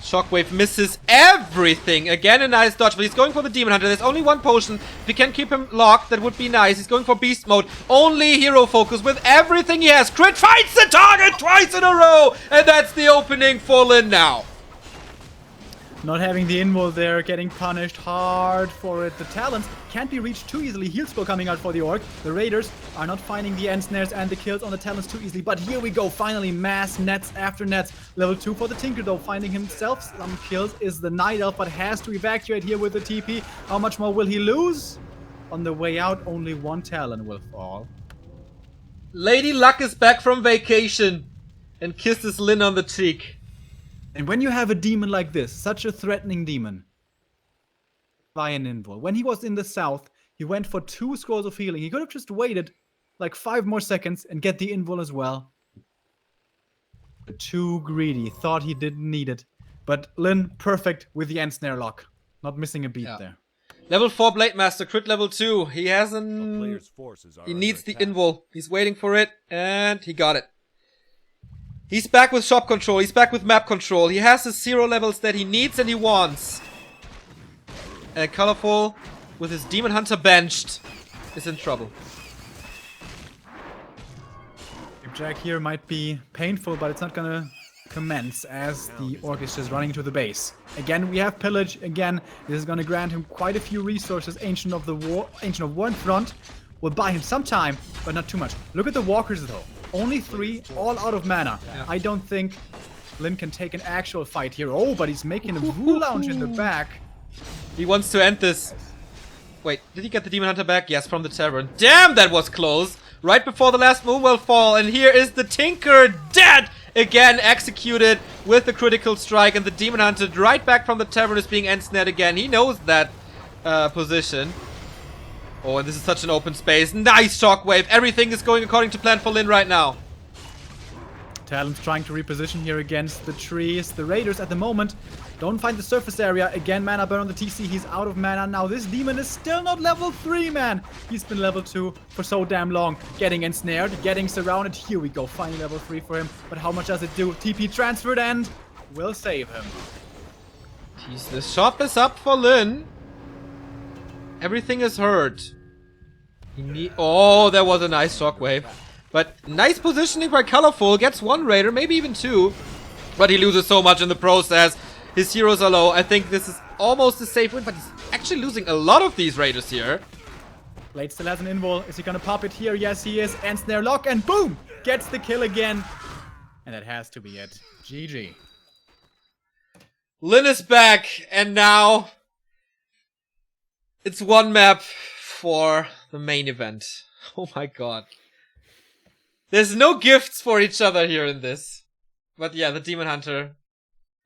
Speaker 2: Shockwave misses everything. Again, a nice dodge, but he's going for the Demon Hunter. There's only one potion. If we can keep him locked, that would be nice. He's going for Beast Mode. Only hero focus with everything he has. Crit finds the target twice in a row! And that's the opening for Lin now.
Speaker 1: Not having the invul there, getting punished hard for it. The talents can't be reached too easily. Heal spell coming out for the Orc. The Raiders are not finding the end snares and the kills on the talents too easily. But here we go, finally mass nets after nets. Level 2 for the Tinker though, finding himself some kills is the Night Elf, but has to evacuate here with the TP. How much more will he lose? On the way out, only one talent will fall.
Speaker 2: Lady Luck is back from vacation and kisses Lin on the cheek.
Speaker 1: And when you have a demon like this, such a threatening demon, by an invul. When he was in the south, he went for 2 scrolls of healing. He could have just waited like 5 more seconds and get the invul as well. Too greedy, thought he didn't need it. But Lin, perfect with the end snare lock. Not missing a beat there.
Speaker 2: Level 4 Blade Master, crit level 2. He
Speaker 3: A
Speaker 2: hasn't...
Speaker 3: player's forces are
Speaker 2: He
Speaker 3: under
Speaker 2: needs the
Speaker 3: attack.
Speaker 2: invul. He's waiting for it, and he got it. He's back with shop control. He's back with map control. He has his 0 levels that he needs and he wants. And Colorful, with his Demon Hunter benched, is in trouble.
Speaker 1: Jack here might be painful, but it's not gonna commence as the Orc is just running to the base. Again, we have Pillage. Again, this is gonna grant him quite a few resources. Ancient of War in front will buy him some time, but not too much. Look at the Walkers though. Only 3, all out of mana.
Speaker 2: Yeah.
Speaker 1: I don't think Lin can take an actual fight here. Oh, but he's making a Woo Lounge in the back.
Speaker 2: He wants to end this. Wait, did he get the Demon Hunter back? Yes, from the Tavern. Damn, that was close! Right before the last Moonwell fall, and here is the Tinker dead! Again, executed with the critical strike, and the Demon Hunter right back from the Tavern is being end-snared again. He knows that position. Oh, and this is such an open space. Nice shockwave. Everything is going according to plan for Lin right now.
Speaker 1: Talon's trying to reposition here against the trees. The Raiders at the moment don't find the surface area. Again, mana burn on the TC. He's out of mana now. This demon is still not level 3, man. He's been level 2 for so damn long. Getting ensnared, getting surrounded. Here we go. Finally level 3 for him. But how much does it do? TP transferred and will save him.
Speaker 2: Jeez, the shop is up for Lin. Everything is hurt. Oh, that was a nice shockwave. But nice positioning by Colorful. Gets 1 Raider, maybe even 2. But he loses so much in the process. His heroes are low. I think this is almost a safe win, but he's actually losing a lot of these Raiders here.
Speaker 1: Blade still has an invul. Is he gonna pop it here? Yes, he is. And snare lock, and boom! Gets the kill again. And that has to be it. GG.
Speaker 2: Lin is back, and now it's 1 map for the main event. Oh my god. There's no gifts for each other here in this. But yeah, the Demon Hunter.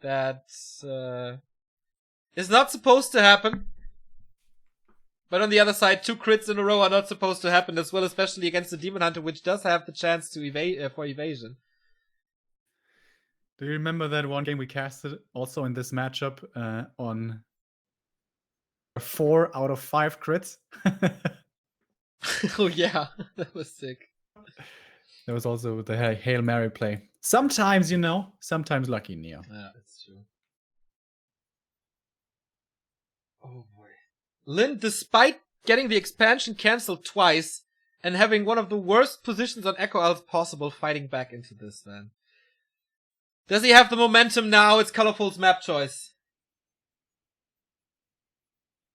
Speaker 2: That is not supposed to happen. But on the other side, 2 crits in a row are not supposed to happen as well, especially against the Demon Hunter, which does have the chance to evade for evasion.
Speaker 1: Do you remember that one game we casted also in this matchup on 4 out of 5 crits?
Speaker 2: Oh yeah, that was sick.
Speaker 1: There was also the Hail Mary play. Sometimes, you know, sometimes lucky, Neo.
Speaker 2: Yeah, that's true. Oh boy. Lin, despite getting the expansion cancelled twice and having one of the worst positions on Echo Elves possible, fighting back into this then. Does he have the momentum now? It's Colorful's map choice.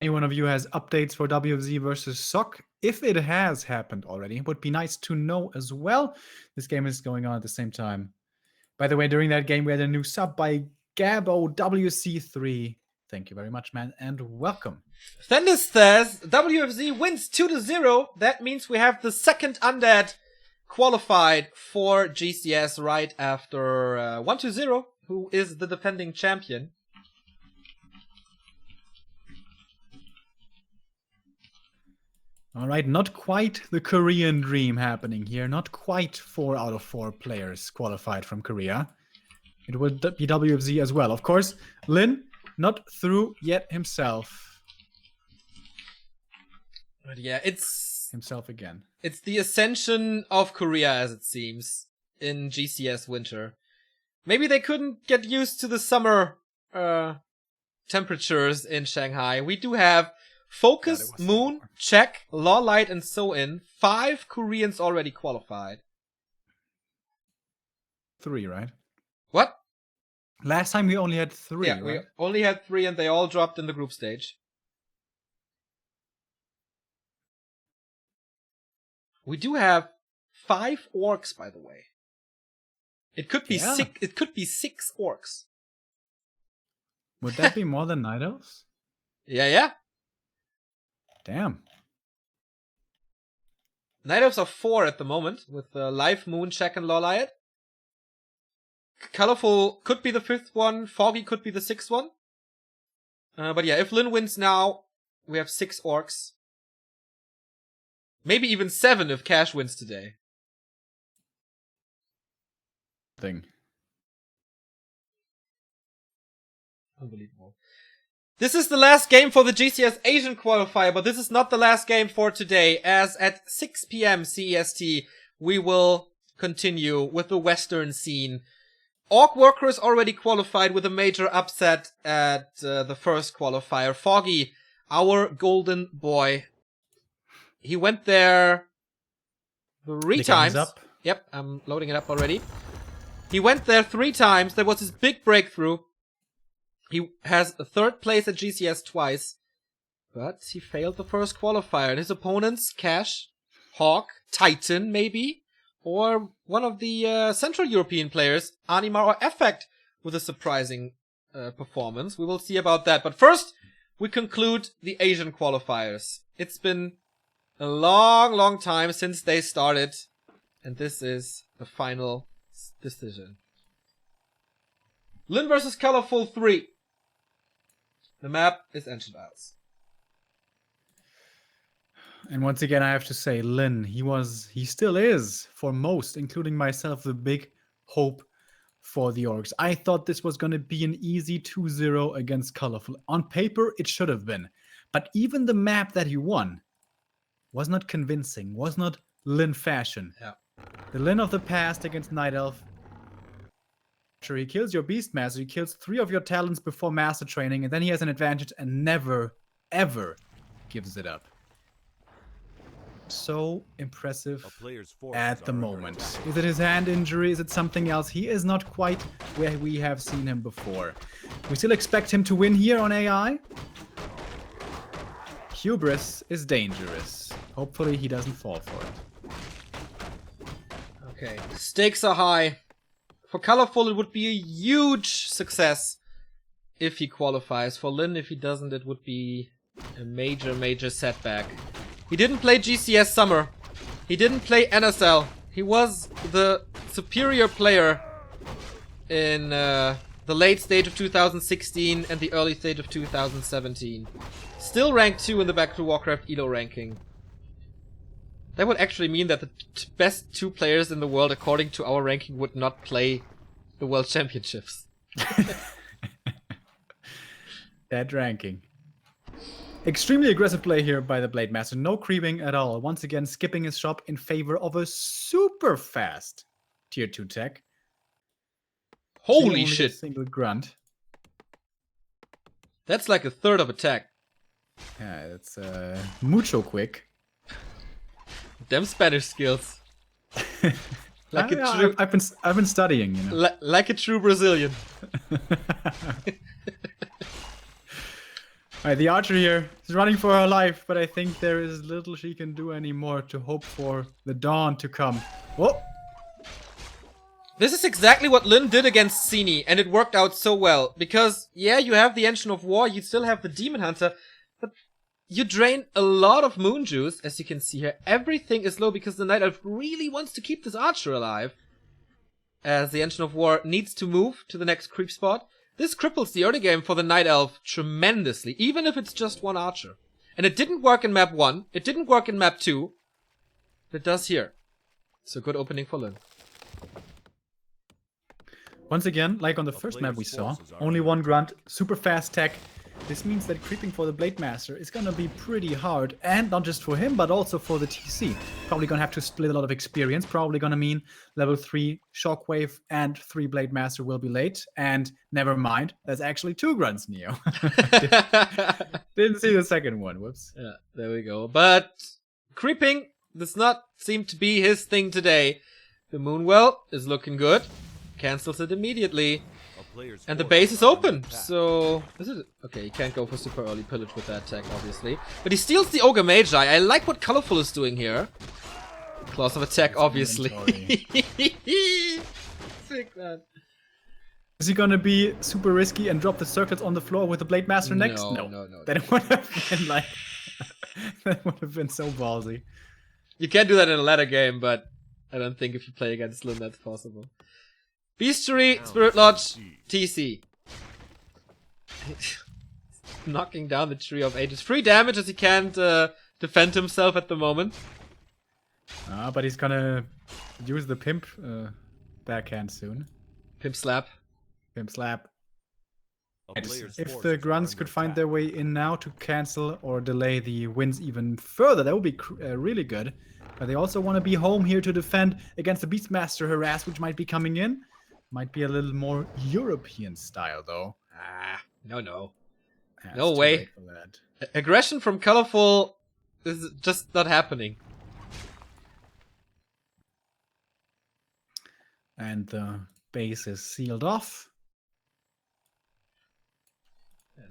Speaker 1: Any one of you has updates for WFZ versus SOC? If it has happened already, it would be nice to know as well. This game is going on at the same time. By the way, during that game, we had a new sub by Gabo WC3. Thank you very much, man, and welcome.
Speaker 2: Fendis says WFZ wins 2-0. That means we have the second undead qualified for GCS right after 1-0, who is the defending champion.
Speaker 1: All right, not quite the Korean dream happening here. Not quite 4 out of 4 players qualified from Korea. It will be WFZ as well. Of course, Lin not through yet himself.
Speaker 2: But yeah, it's
Speaker 1: Himself again.
Speaker 2: It's the ascension of Korea, as it seems, in GCS winter. Maybe they couldn't get used to the summer temperatures in Shanghai. We do have Focus,
Speaker 1: God,
Speaker 2: Moon, Check, Lawlight, and So-In. 5 Koreans already qualified.
Speaker 1: 3, right?
Speaker 2: What?
Speaker 1: Last time we only had 3,
Speaker 2: Yeah,
Speaker 1: right?
Speaker 2: we only had 3 and they all dropped in the group stage. We do have 5 orcs, by the way. It could be
Speaker 1: Yeah.
Speaker 2: 6. It could be 6 orcs.
Speaker 1: Would that be more than Night Elves?
Speaker 2: Yeah.
Speaker 1: Damn.
Speaker 2: Night Elves are 4 at the moment, with Life, Moon, Check, and Lawlight. Colorful could be the 5th one. Foggy could be the 6th one. But yeah, if Lin wins now, we have 6 orcs. Maybe even 7 if Cash wins today.
Speaker 1: Thing.
Speaker 2: Unbelievable. This is the last game for the GCS Asian qualifier, but this is not the last game for today, as at 6 p.m. CEST, we will continue with the Western scene. Orc Workers already qualified with a major upset at the first qualifier. Foggy, our golden boy. He went there 3
Speaker 1: The
Speaker 2: times.
Speaker 1: game's up.
Speaker 2: Yep, I'm loading it up already. He went there 3 times. That was his big breakthrough. He has a 3rd place at GCS twice, but he failed the first qualifier. And his opponents, Cash, Hawk, Titan maybe, or one of the Central European players, Anima or Effect, with a surprising performance. We will see about that. But first, we conclude the Asian qualifiers. It's been a long time since they started, and this is the final decision. Lin vs. Colorful 3. The map is Ancient Isles.
Speaker 1: And once again, I have to say, Lin, he still is, for most, including myself, the big hope for the Orcs. I thought this was going to be an easy 2-0 against Colorful. On paper, it should have been. But even the map that he won was not convincing, was not Lin fashion.
Speaker 2: Yeah.
Speaker 1: The Lin of the past against Night Elf. He kills your Beastmaster, he kills 3 of your talents before Master Training, and then he has an advantage and never, ever gives it up. So impressive
Speaker 3: A player's forces
Speaker 1: at the
Speaker 3: are under
Speaker 1: moment.
Speaker 3: attack.
Speaker 1: Is it his hand injury? Is it something else? He is not quite where we have seen him before. We still expect him to win here on AI. Hubris is dangerous. Hopefully he doesn't fall for it.
Speaker 2: Okay. Stakes are high. For Colorful, it would be a huge success if he qualifies. For Lin, if he doesn't, it would be a major setback. He didn't play GCS Summer. He didn't play NSL. He was the superior player in the late stage of 2016 and the early stage of 2017. Still ranked 2 in the Back to Warcraft ELO ranking. That would actually mean that the best 2 players in the world, according to our ranking, would not play the World Championships.
Speaker 1: That ranking. Extremely aggressive play here by the Blade Master. No creeping at all. Once again, skipping his shop in favor of a super fast tier 2 tech.
Speaker 2: Holy
Speaker 1: Only a
Speaker 2: shit.
Speaker 1: single grunt.
Speaker 2: That's like a third of attack.
Speaker 1: Yeah, it's mucho quick.
Speaker 2: Them Spanish skills. Like a true,
Speaker 1: I've been studying, you know.
Speaker 2: like a true Brazilian.
Speaker 1: Alright, the archer here is running for her life, but I think there is little she can do anymore to hope for the dawn to come. Whoa!
Speaker 2: This is exactly what Lin did against Sini, and it worked out so well. Because, yeah, you have the Engine of War, you still have the Demon Hunter, but you drain a lot of Moon Juice, as you can see here. Everything is low because the Night Elf really wants to keep this archer alive. As the Engine of War needs to move to the next creep spot. This cripples the early game for the Night Elf tremendously, even if it's just 1 archer. And it didn't work in map 1. It didn't work in map 2. It does here. So good opening for Lin.
Speaker 1: Once again, like on the first map we saw, only one grunt, super fast tech. This means that creeping for the Blade Master is gonna be pretty hard, and not just for him, but also for the TC. Probably gonna have to split a lot of experience, probably gonna mean level 3 Shockwave and 3 Blade Master will be late, and never mind, there's actually 2 grunts, Neo. Didn't see the second one, whoops.
Speaker 2: Yeah, there we go. But creeping does not seem to be his thing today. The Moonwell is looking good. Cancels it immediately. And the base is open, so... Is it? Okay, he can't go for super early pillage with that tech, obviously. But he steals the Ogre Magi. I like what Colorful is doing here. Claws of attack, obviously. Sick, man.
Speaker 1: Is he gonna be super risky and drop the circles on the floor with the Blade Master next?
Speaker 2: No.
Speaker 1: That would have been like... that would have been so ballsy.
Speaker 2: You can do that in a ladder game, but I don't think if you play against Lin that's possible. Beastery, Spirit Lodge, TC. Knocking down the Tree of Ages. Free damage as he can't defend himself at the moment.
Speaker 1: But he's gonna use the Pimp backhand soon.
Speaker 2: Pimp Slap.
Speaker 1: Pimp Slap. If the grunts could find their way in now to cancel or delay the wins even further, that would be really good. But they also want to be home here to defend against the Beastmaster harass, which might be coming in. Might be a little more European style, though.
Speaker 2: No.
Speaker 1: Yeah,
Speaker 2: No
Speaker 1: it's too
Speaker 2: way.
Speaker 1: late for that.
Speaker 2: Aggression from Colorful is just not happening.
Speaker 1: And the base is sealed off.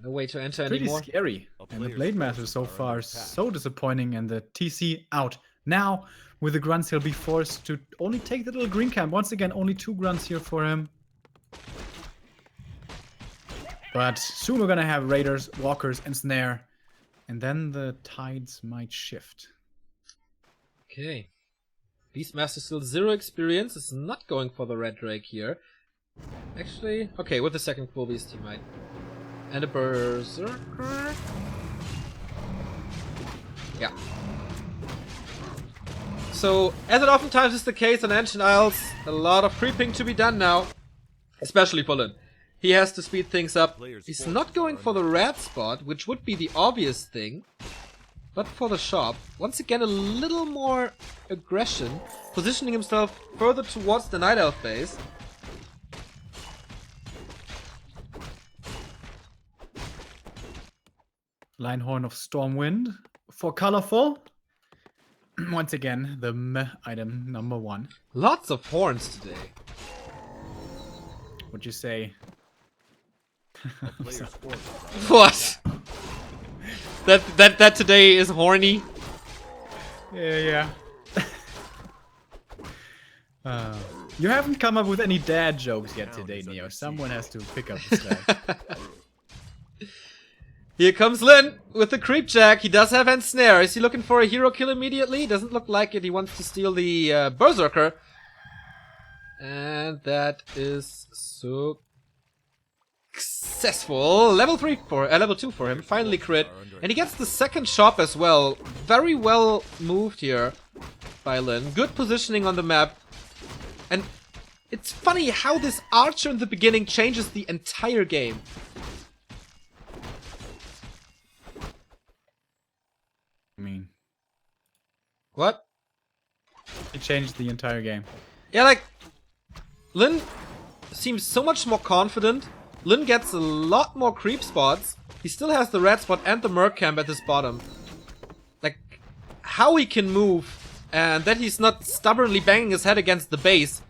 Speaker 2: No way to enter
Speaker 1: Pretty
Speaker 2: anymore.
Speaker 1: scary. And the Blade Master so far so disappointing, and the TC out. Now, with the grunts, he'll be forced to only take the little green camp. Once again, only 2 grunts here for him. But soon we're gonna have Raiders, Walkers, and Snare. And then the tides might shift.
Speaker 2: Okay. Beastmaster still 0 experience. Is not going for the Red Drake here. Actually, okay, with the second Quo Beast he might. And a Berserker. Yeah. So, as it oftentimes is the case on Ancient Isles, a lot of creeping to be done now. Especially for Lin. He has to speed things up. He's not going for the red spot, which would be the obvious thing. But for the shop, once again a little more aggression. Positioning himself further towards the Night Elf base.
Speaker 1: Linehorn of Stormwind for Colorful. Once again, the meh item number 1.
Speaker 2: Lots of horns today.
Speaker 1: What'd you say?
Speaker 2: What? That today is horny?
Speaker 1: Yeah. You haven't come up with any dad jokes yet today, Neo. Someone has to pick up the slack.
Speaker 2: Here comes Lin with the creep jack. He does have Ensnare. Is he looking for a hero kill immediately? Doesn't look like it. He wants to steal the Berserker. And that is successful. Level 2 for him. Finally crit. And he gets the second shop as well. Very well moved here by Lin. Good positioning on the map. And it's funny how this archer in the beginning changes the entire game.
Speaker 1: I mean,
Speaker 2: What?
Speaker 1: it changed the entire game.
Speaker 2: Yeah, like, Lin seems so much more confident. Lin gets a lot more creep spots. He still has the red spot and the merc camp at his bottom. Like, how he can move and that he's not stubbornly banging his head against the base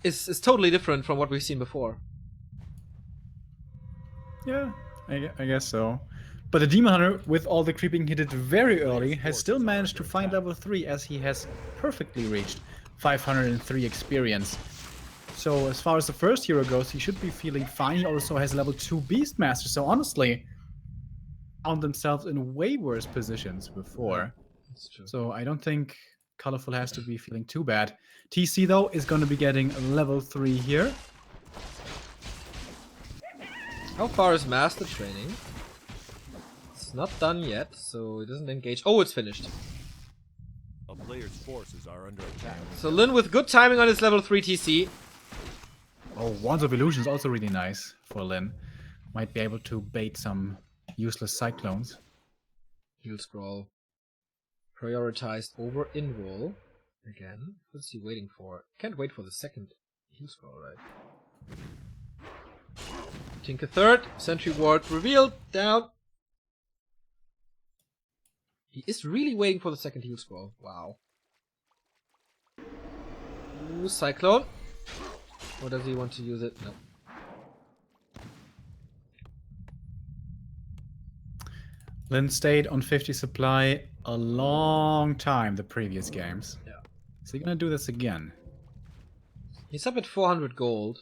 Speaker 2: is totally different from what we've seen before.
Speaker 1: Yeah, I guess so. But the Demon Hunter, with all the creeping he did very early, has still managed to find level 3 as he has perfectly reached 503 experience. So as far as the first hero goes, he should be feeling fine. He also has level 2 Beastmaster, so honestly, found themselves in way worse positions before.
Speaker 2: That's true.
Speaker 1: So I don't think Colorful has to be feeling too bad. TC, though, is going to be getting level 3 here.
Speaker 2: How far is Master training? It's not done yet, so it doesn't engage. Oh, it's finished.
Speaker 3: A player's forces are under attack.
Speaker 2: So Lin with good timing on his level 3 TC.
Speaker 1: Oh, Wands of Illusion is also really nice for Lin. Might be able to bait some useless cyclones.
Speaker 2: Heal scroll. Prioritized over invul. Again. What's he waiting for? Can't wait for the second heal scroll, right? Tinker third. Sentry ward revealed. Down. He is really waiting for the second heal scroll. Wow. Ooh, Cyclone. Or does he want to use it? No.
Speaker 1: Lin stayed on 50 supply a long time the previous games.
Speaker 2: Yeah.
Speaker 1: Is he gonna do this again?
Speaker 2: He's up at 400 gold.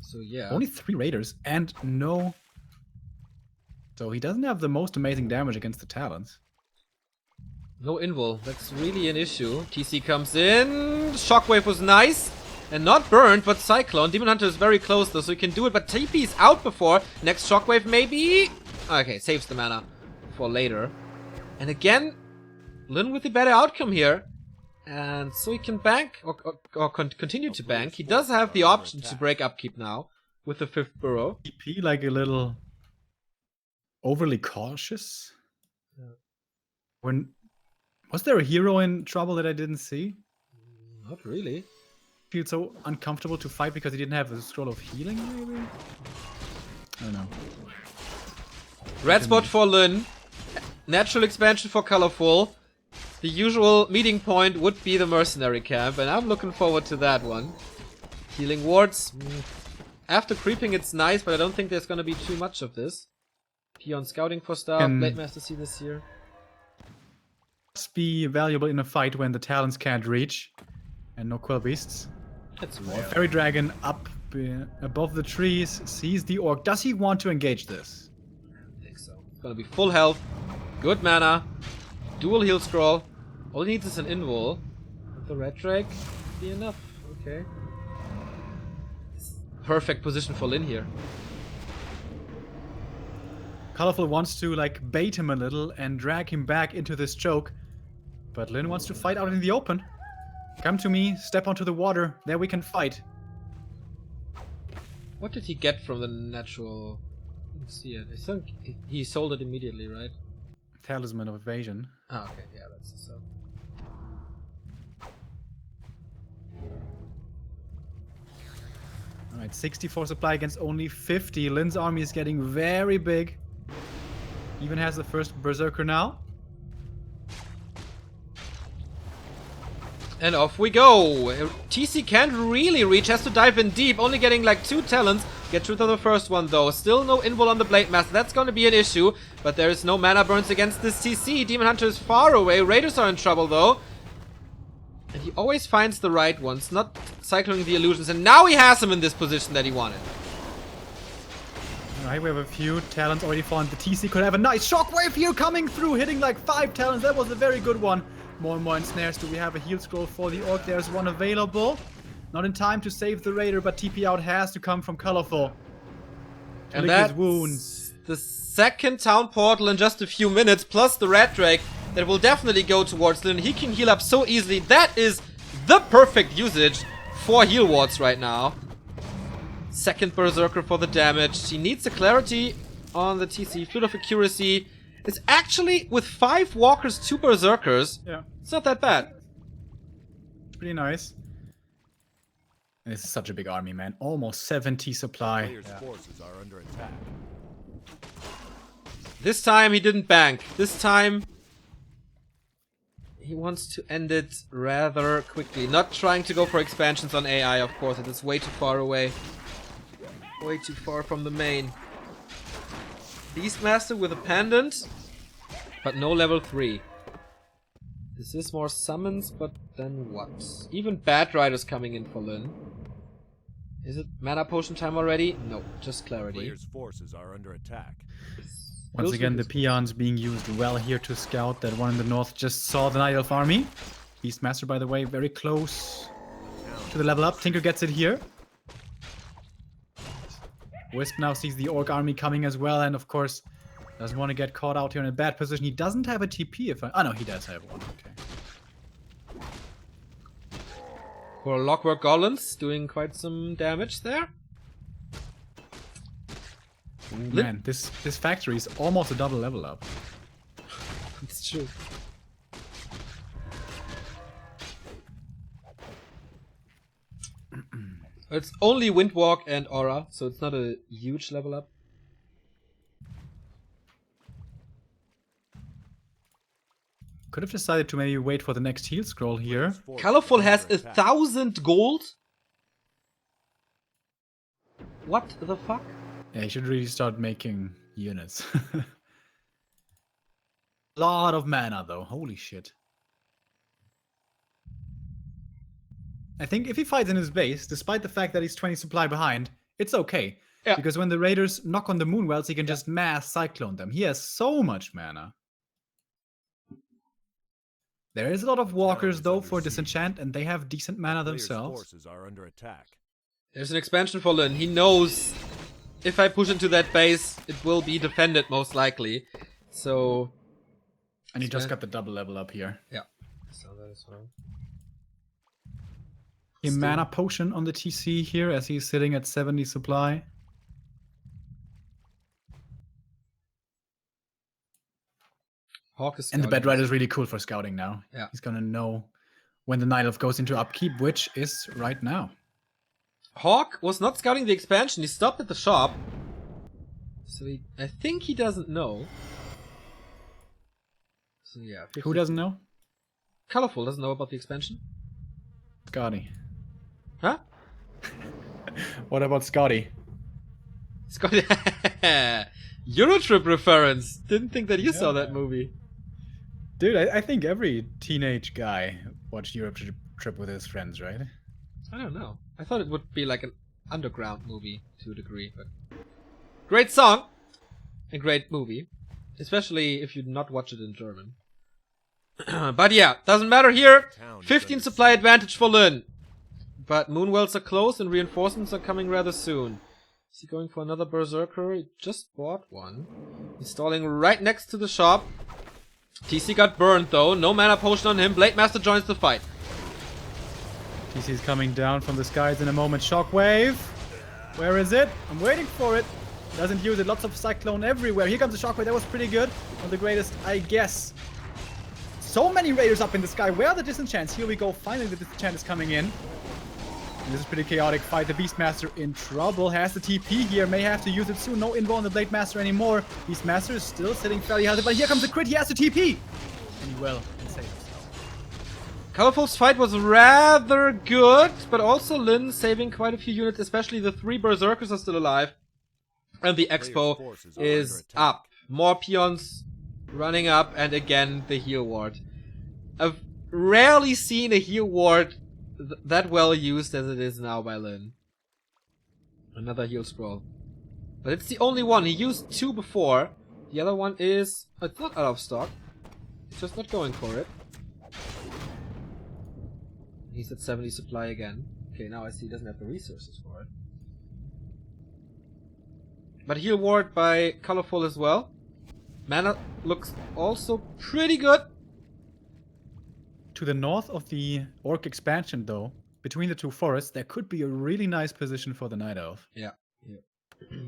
Speaker 2: So yeah.
Speaker 1: Only 3 raiders and no... So he doesn't have the most amazing damage against the Talons.
Speaker 2: No invul. That's really an issue. TC comes in. Shockwave was nice. And not burned, but Cyclone. Demon Hunter is very close though, so he can do it. But TP is out before. Next Shockwave maybe. Okay, saves the mana for later. And again, Lin with the better outcome here. And so he can bank, or continue to bank. He does have the option to break upkeep now with the 5th burrow.
Speaker 1: TP like a little overly cautious.
Speaker 2: Yeah.
Speaker 1: When was there a hero in trouble that I didn't see?
Speaker 2: Not really.
Speaker 1: Feel so uncomfortable to fight because he didn't have a scroll of healing, maybe? I don't know.
Speaker 2: Red spot for Lin. Natural expansion for Colorful. The usual meeting point would be the mercenary camp, and I'm looking forward to that one. Healing wards. After creeping it's nice, but I don't think there's gonna be too much of this. Peon scouting for stuff. Blade Master see this here.
Speaker 1: Must be valuable in a fight when the Talons can't reach. And no Quell Beasts.
Speaker 2: That's rare.
Speaker 1: Fairy Dragon up above the trees, sees the orc. Does he want to engage this?
Speaker 2: I think so. It's gonna be full health. Good mana. Dual heal scroll. All he needs is an invul. With the red drake, be enough. Okay. Perfect position for Lin here.
Speaker 1: Colorful wants to like bait him a little and drag him back into this choke. But Lin wants to fight out in the open. Come to me, step onto the water, there we can fight.
Speaker 2: What did he get from the natural... Let's see it. I think he sold it immediately, right?
Speaker 1: Talisman of Evasion.
Speaker 2: Ah, okay, yeah, that's so.
Speaker 1: Alright, 64 supply against only 50. Lin's army is getting very big. Even has the first Berserker now.
Speaker 2: And off we go! TC can't really reach, has to dive in deep, only getting like 2 talents. Get through to the first one though. Still no invul on the Blade Master, that's gonna be an issue. But there is no mana burns against this TC. Demon Hunter is far away, Raiders are in trouble though. And he always finds the right ones, not cycling the illusions. And now he has him in this position that he wanted.
Speaker 1: Alright, we have a few talents already fallen. The TC could have a nice shockwave here coming through, hitting like 5 talents. That was a very good one. More and more ensnares. Do we have a heal scroll for the orc? There's one available. Not in time to save the raider, but TP out has to come from Colorful.
Speaker 2: And
Speaker 1: that's
Speaker 2: that's
Speaker 1: wounds.
Speaker 2: the second town portal in just a few minutes, plus the red drake that will definitely go towards Lin. He can heal up so easily. That is the perfect usage for heal wards right now. Second Berserker for the damage. He needs the clarity on the TC. Fluid of Accuracy is actually, with 5 walkers, 2 Berserkers,
Speaker 1: Yeah,
Speaker 2: it's not that bad.
Speaker 1: pretty nice. This is such a big army, man. Almost 70 supply.
Speaker 3: Player's forces are under attack.
Speaker 2: This time he didn't bank. This time he wants to end it rather quickly. Not trying to go for expansions on AI, of course. It is way too far away. Way too far from the main. Beastmaster with a pendant, but no level 3. This is more summons, but then what? Even Bad Riders coming in for Lin. Is it mana potion time already? No, just clarity.
Speaker 3: Player's forces are under attack.
Speaker 1: Once again, the peons being used well here to scout. That one in the north just saw the Night Elf army. Beastmaster, by the way, very close to the level up. Tinker gets it here. Wisp now sees the orc army coming as well, and of course, Doesn't want to get caught out here in a bad position. He doesn't have a TP if I... Oh, no, he does have one. Okay.
Speaker 2: For Lockwork Golems, doing quite some damage there.
Speaker 1: Man, this factory is almost a double level up.
Speaker 2: It's true. It's only Windwalk and Aura, so it's not a huge level up.
Speaker 1: Could have decided to maybe wait for the next heal scroll here.
Speaker 2: Colorful has 1,000 gold. What the fuck?
Speaker 1: Yeah, he should really start making units. Lot of mana though, holy shit. I think if he fights in his base, despite the fact that he's 20 supply behind, it's okay.
Speaker 2: Yeah.
Speaker 1: Because when the raiders knock on the moonwells, he can just mass cyclone them. He has so much mana. There is a lot of walkers though for disenchant, and they have decent mana themselves.
Speaker 3: Forces are under attack.
Speaker 2: There's an expansion for Lin. He knows if I push into that base, it will be defended most likely. So...
Speaker 1: And he just got the double level up here.
Speaker 2: Yeah. So that is well.
Speaker 1: A mana potion on the TC here as he's sitting at 70 supply.
Speaker 2: Hawk is
Speaker 1: And the
Speaker 2: scouting.
Speaker 1: Bed Rider is really cool for scouting now.
Speaker 2: Yeah.
Speaker 1: He's gonna know when the Night Elf goes into upkeep, which is right now.
Speaker 2: Hawk was not scouting the expansion. He stopped at the shop. So I think he doesn't know. So yeah.
Speaker 1: Who doesn't know?
Speaker 2: Colorful doesn't know about the expansion.
Speaker 1: Scotty.
Speaker 2: Huh?
Speaker 1: What about Scotty?
Speaker 2: Scott. Eurotrip reference. Didn't think that you saw that movie.
Speaker 1: Dude, I think every teenage guy watched Europe Trip with his friends, right?
Speaker 2: I don't know. I thought it would be like an underground movie to a degree, but great song and great movie, especially if you not watch it in German. But yeah, doesn't matter here. 15 supply advantage for Lin. But Moonwells are close and reinforcements are coming rather soon. Is he going for another Berserker? He just bought one. He's stalling right next to the shop. TC got burned though. No mana potion on him. Blade Master joins the fight.
Speaker 1: TC is coming down from the skies in a moment. Shockwave. Where is it? I'm waiting for it. Doesn't use it. Lots of Cyclone everywhere. Here comes the Shockwave. That was pretty good. One of the greatest, I guess. So many raiders up in the sky. Where are the disenchants? Here we go. Finally, the disenchant is coming in. And this is pretty chaotic fight. The Beastmaster in trouble. Has the TP here. May have to use it soon. No invo on the Blade Master anymore. Beastmaster is still sitting fairly healthy. But here comes the crit. He has the TP. And he will. And save himself.
Speaker 2: Colorful's fight was rather good. But also Lin saving quite a few units. Especially the 3 Berserkers are still alive. And the Expo is up. More peons running up. And again, the heal ward. I've rarely seen a heal ward that well used as it is now by Lin. Another heal scroll. But it's the only one. He used 2 before. The other one is... it's not out of stock. He's just not going for it. He's at 70 supply again. Okay, now I see he doesn't have the resources for it. But heal ward by Colorful as well. Mana looks also pretty good.
Speaker 1: To the north of the Orc expansion, though, between the 2 forests, there could be a really nice position for the Night Elf.
Speaker 2: Yeah.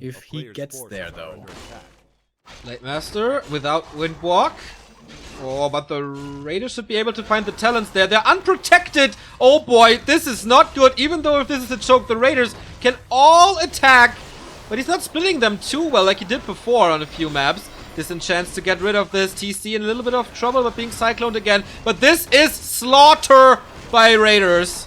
Speaker 1: If he gets there, though.
Speaker 2: Blade Master without Windwalk. Oh, but the Raiders should be able to find the talents there. They're unprotected. Oh boy, this is not good. Even though if this is a choke, the Raiders can all attack. But he's not splitting them too well like he did before on a few maps. Disenchants to get rid of this. TC in a little bit of trouble but being cycloned again. But this is slaughter by Raiders.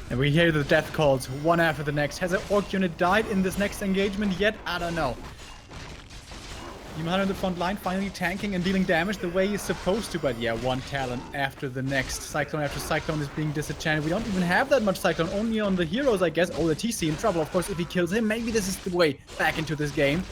Speaker 1: And we hear the death calls one after the next. Has an Orc unit died in this next engagement yet? I don't know. Demon Hunter in the front line finally tanking and dealing damage the way he's supposed to. But yeah, one talent after the next. Cyclone after Cyclone is being disenchanted. We don't even have that much Cyclone. Only on the heroes, I guess. Oh, the TC in trouble. Of course, if he kills him, maybe this is the way back into this game.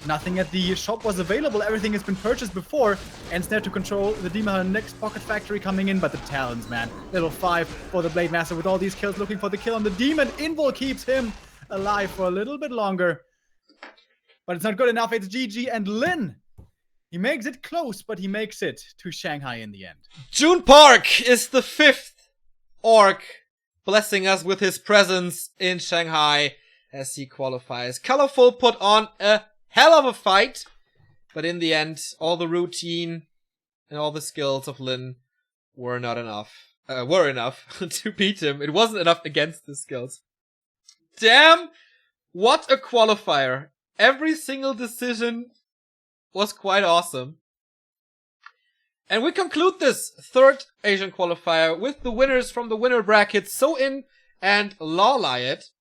Speaker 1: Nothing at the shop was available. Everything has been purchased before. And Snare to control the Demon Hunter. Next Pocket Factory coming in. But the talents, man. Level 5 for the Blade Master with all these kills. Looking for the kill on the Demon. Invul keeps him alive for a little bit longer. But it's not good enough. It's GG and Lin. He makes it close, but he makes it to Shanghai in the end.
Speaker 2: June Park is the 5th orc, blessing us with his presence in Shanghai as he qualifies. Colorful put on a hell of a fight, but in the end, all the routine and all the skills of Lin were enough to beat him. It wasn't enough against the skills. Damn, what a qualifier. Every single decision was quite awesome. And we conclude this 3rd Asian qualifier with the winners from the winner bracket, So-In and Lawliot.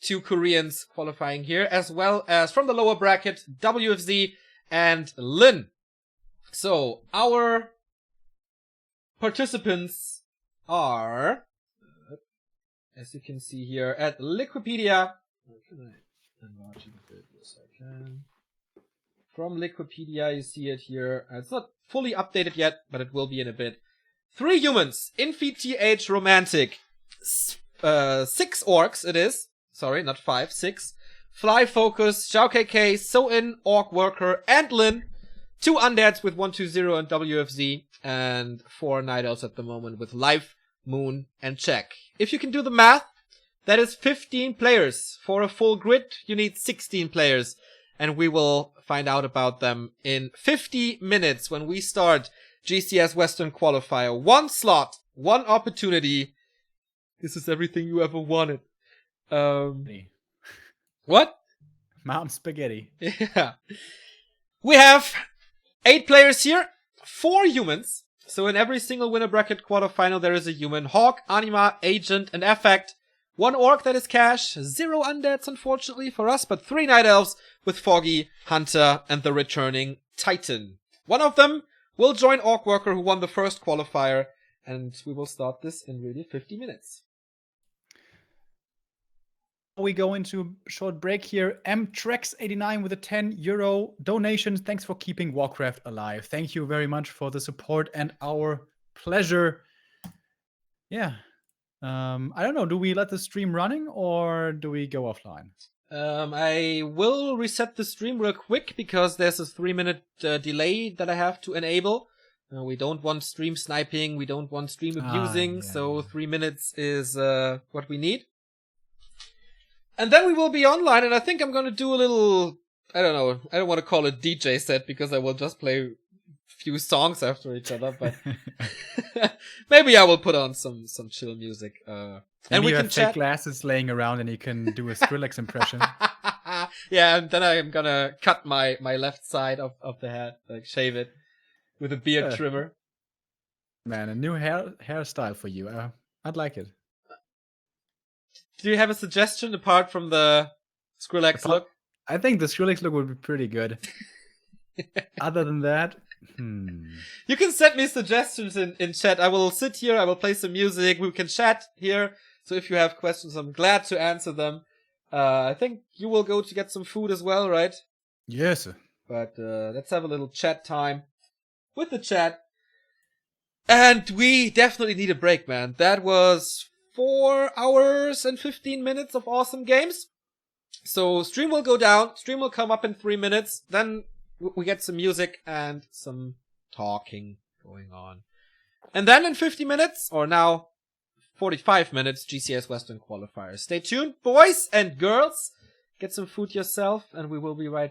Speaker 2: 2 Koreans qualifying here, as well as from the lower bracket, WFZ and Lin. So, our participants are, as you can see here, at Liquipedia. Can I enlarge it a bit? Yes, I can. From Liquipedia, you see it here. It's not fully updated yet, but it will be in a bit. 3 humans, Infi TH Romantic, 6 orcs it is. Sorry, not 5, 6. Fly Focus, Xiao KK, So-In, Orc Worker, and Lin. 2 undeads with 120 and WFZ, and 4 night elves at the moment with Life, Moon, and Check. If you can do the math, that is 15 players. For a full grid, you need 16 players. And we will find out about them in 50 minutes when we start GCS Western Qualifier. 1 slot, 1 opportunity. This is everything you ever wanted. What?
Speaker 1: Mom spaghetti.
Speaker 2: Yeah. We have 8 players here, 4 humans. So in every single winner bracket quarterfinal, there is a human. Hawk, Anima, Agent, and Affect. 1 orc that is cash, 0 undeads unfortunately for us, but 3 night elves with Foggy, Hunter, and the returning Titan. One of them will join Orc Worker who won the first qualifier, and we will start this in really 50 minutes.
Speaker 1: We go into a short break here. mtrex89 with a €10 donation. Thanks for keeping Warcraft alive. Thank you very much for the support and our pleasure. Yeah. I don't know. Do we let the stream running or do we go offline?
Speaker 2: I will reset the stream real quick because there's a 3-minute delay that I have to enable. We don't want stream sniping. We don't want stream abusing. So 3 minutes is what we need. And then we will be online, and I think I'm gonna do a little, I don't know, I don't want to call it DJ set because I will just play a few songs after each other, but maybe I will put on some chill music.
Speaker 1: And we can chat. Glasses laying around, and you can do a Skrillex impression.
Speaker 2: Yeah, and then I'm gonna cut my left side of the head, like shave it with a beard trimmer.
Speaker 1: Man, a new hairstyle for you. I'd like it.
Speaker 2: Do you have a suggestion apart from the Skrillex look?
Speaker 1: I think the Skrillex look would be pretty good. Other than that,
Speaker 2: You can send me suggestions in chat. I will sit here, I will play some music, we can chat here. So if you have questions, I'm glad to answer them. I think you will go to get some food as well, right?
Speaker 1: Yes.
Speaker 2: But let's have a little chat time with the chat. And we definitely need a break, man. That was 4 hours and 15 minutes of awesome games. So stream will go down. Stream will come up in 3 minutes. Then we get some music and some talking going on. And then in 50 minutes, or now 45 minutes, GCS Western Qualifiers. Stay tuned, boys and girls. Get some food yourself, and we will be right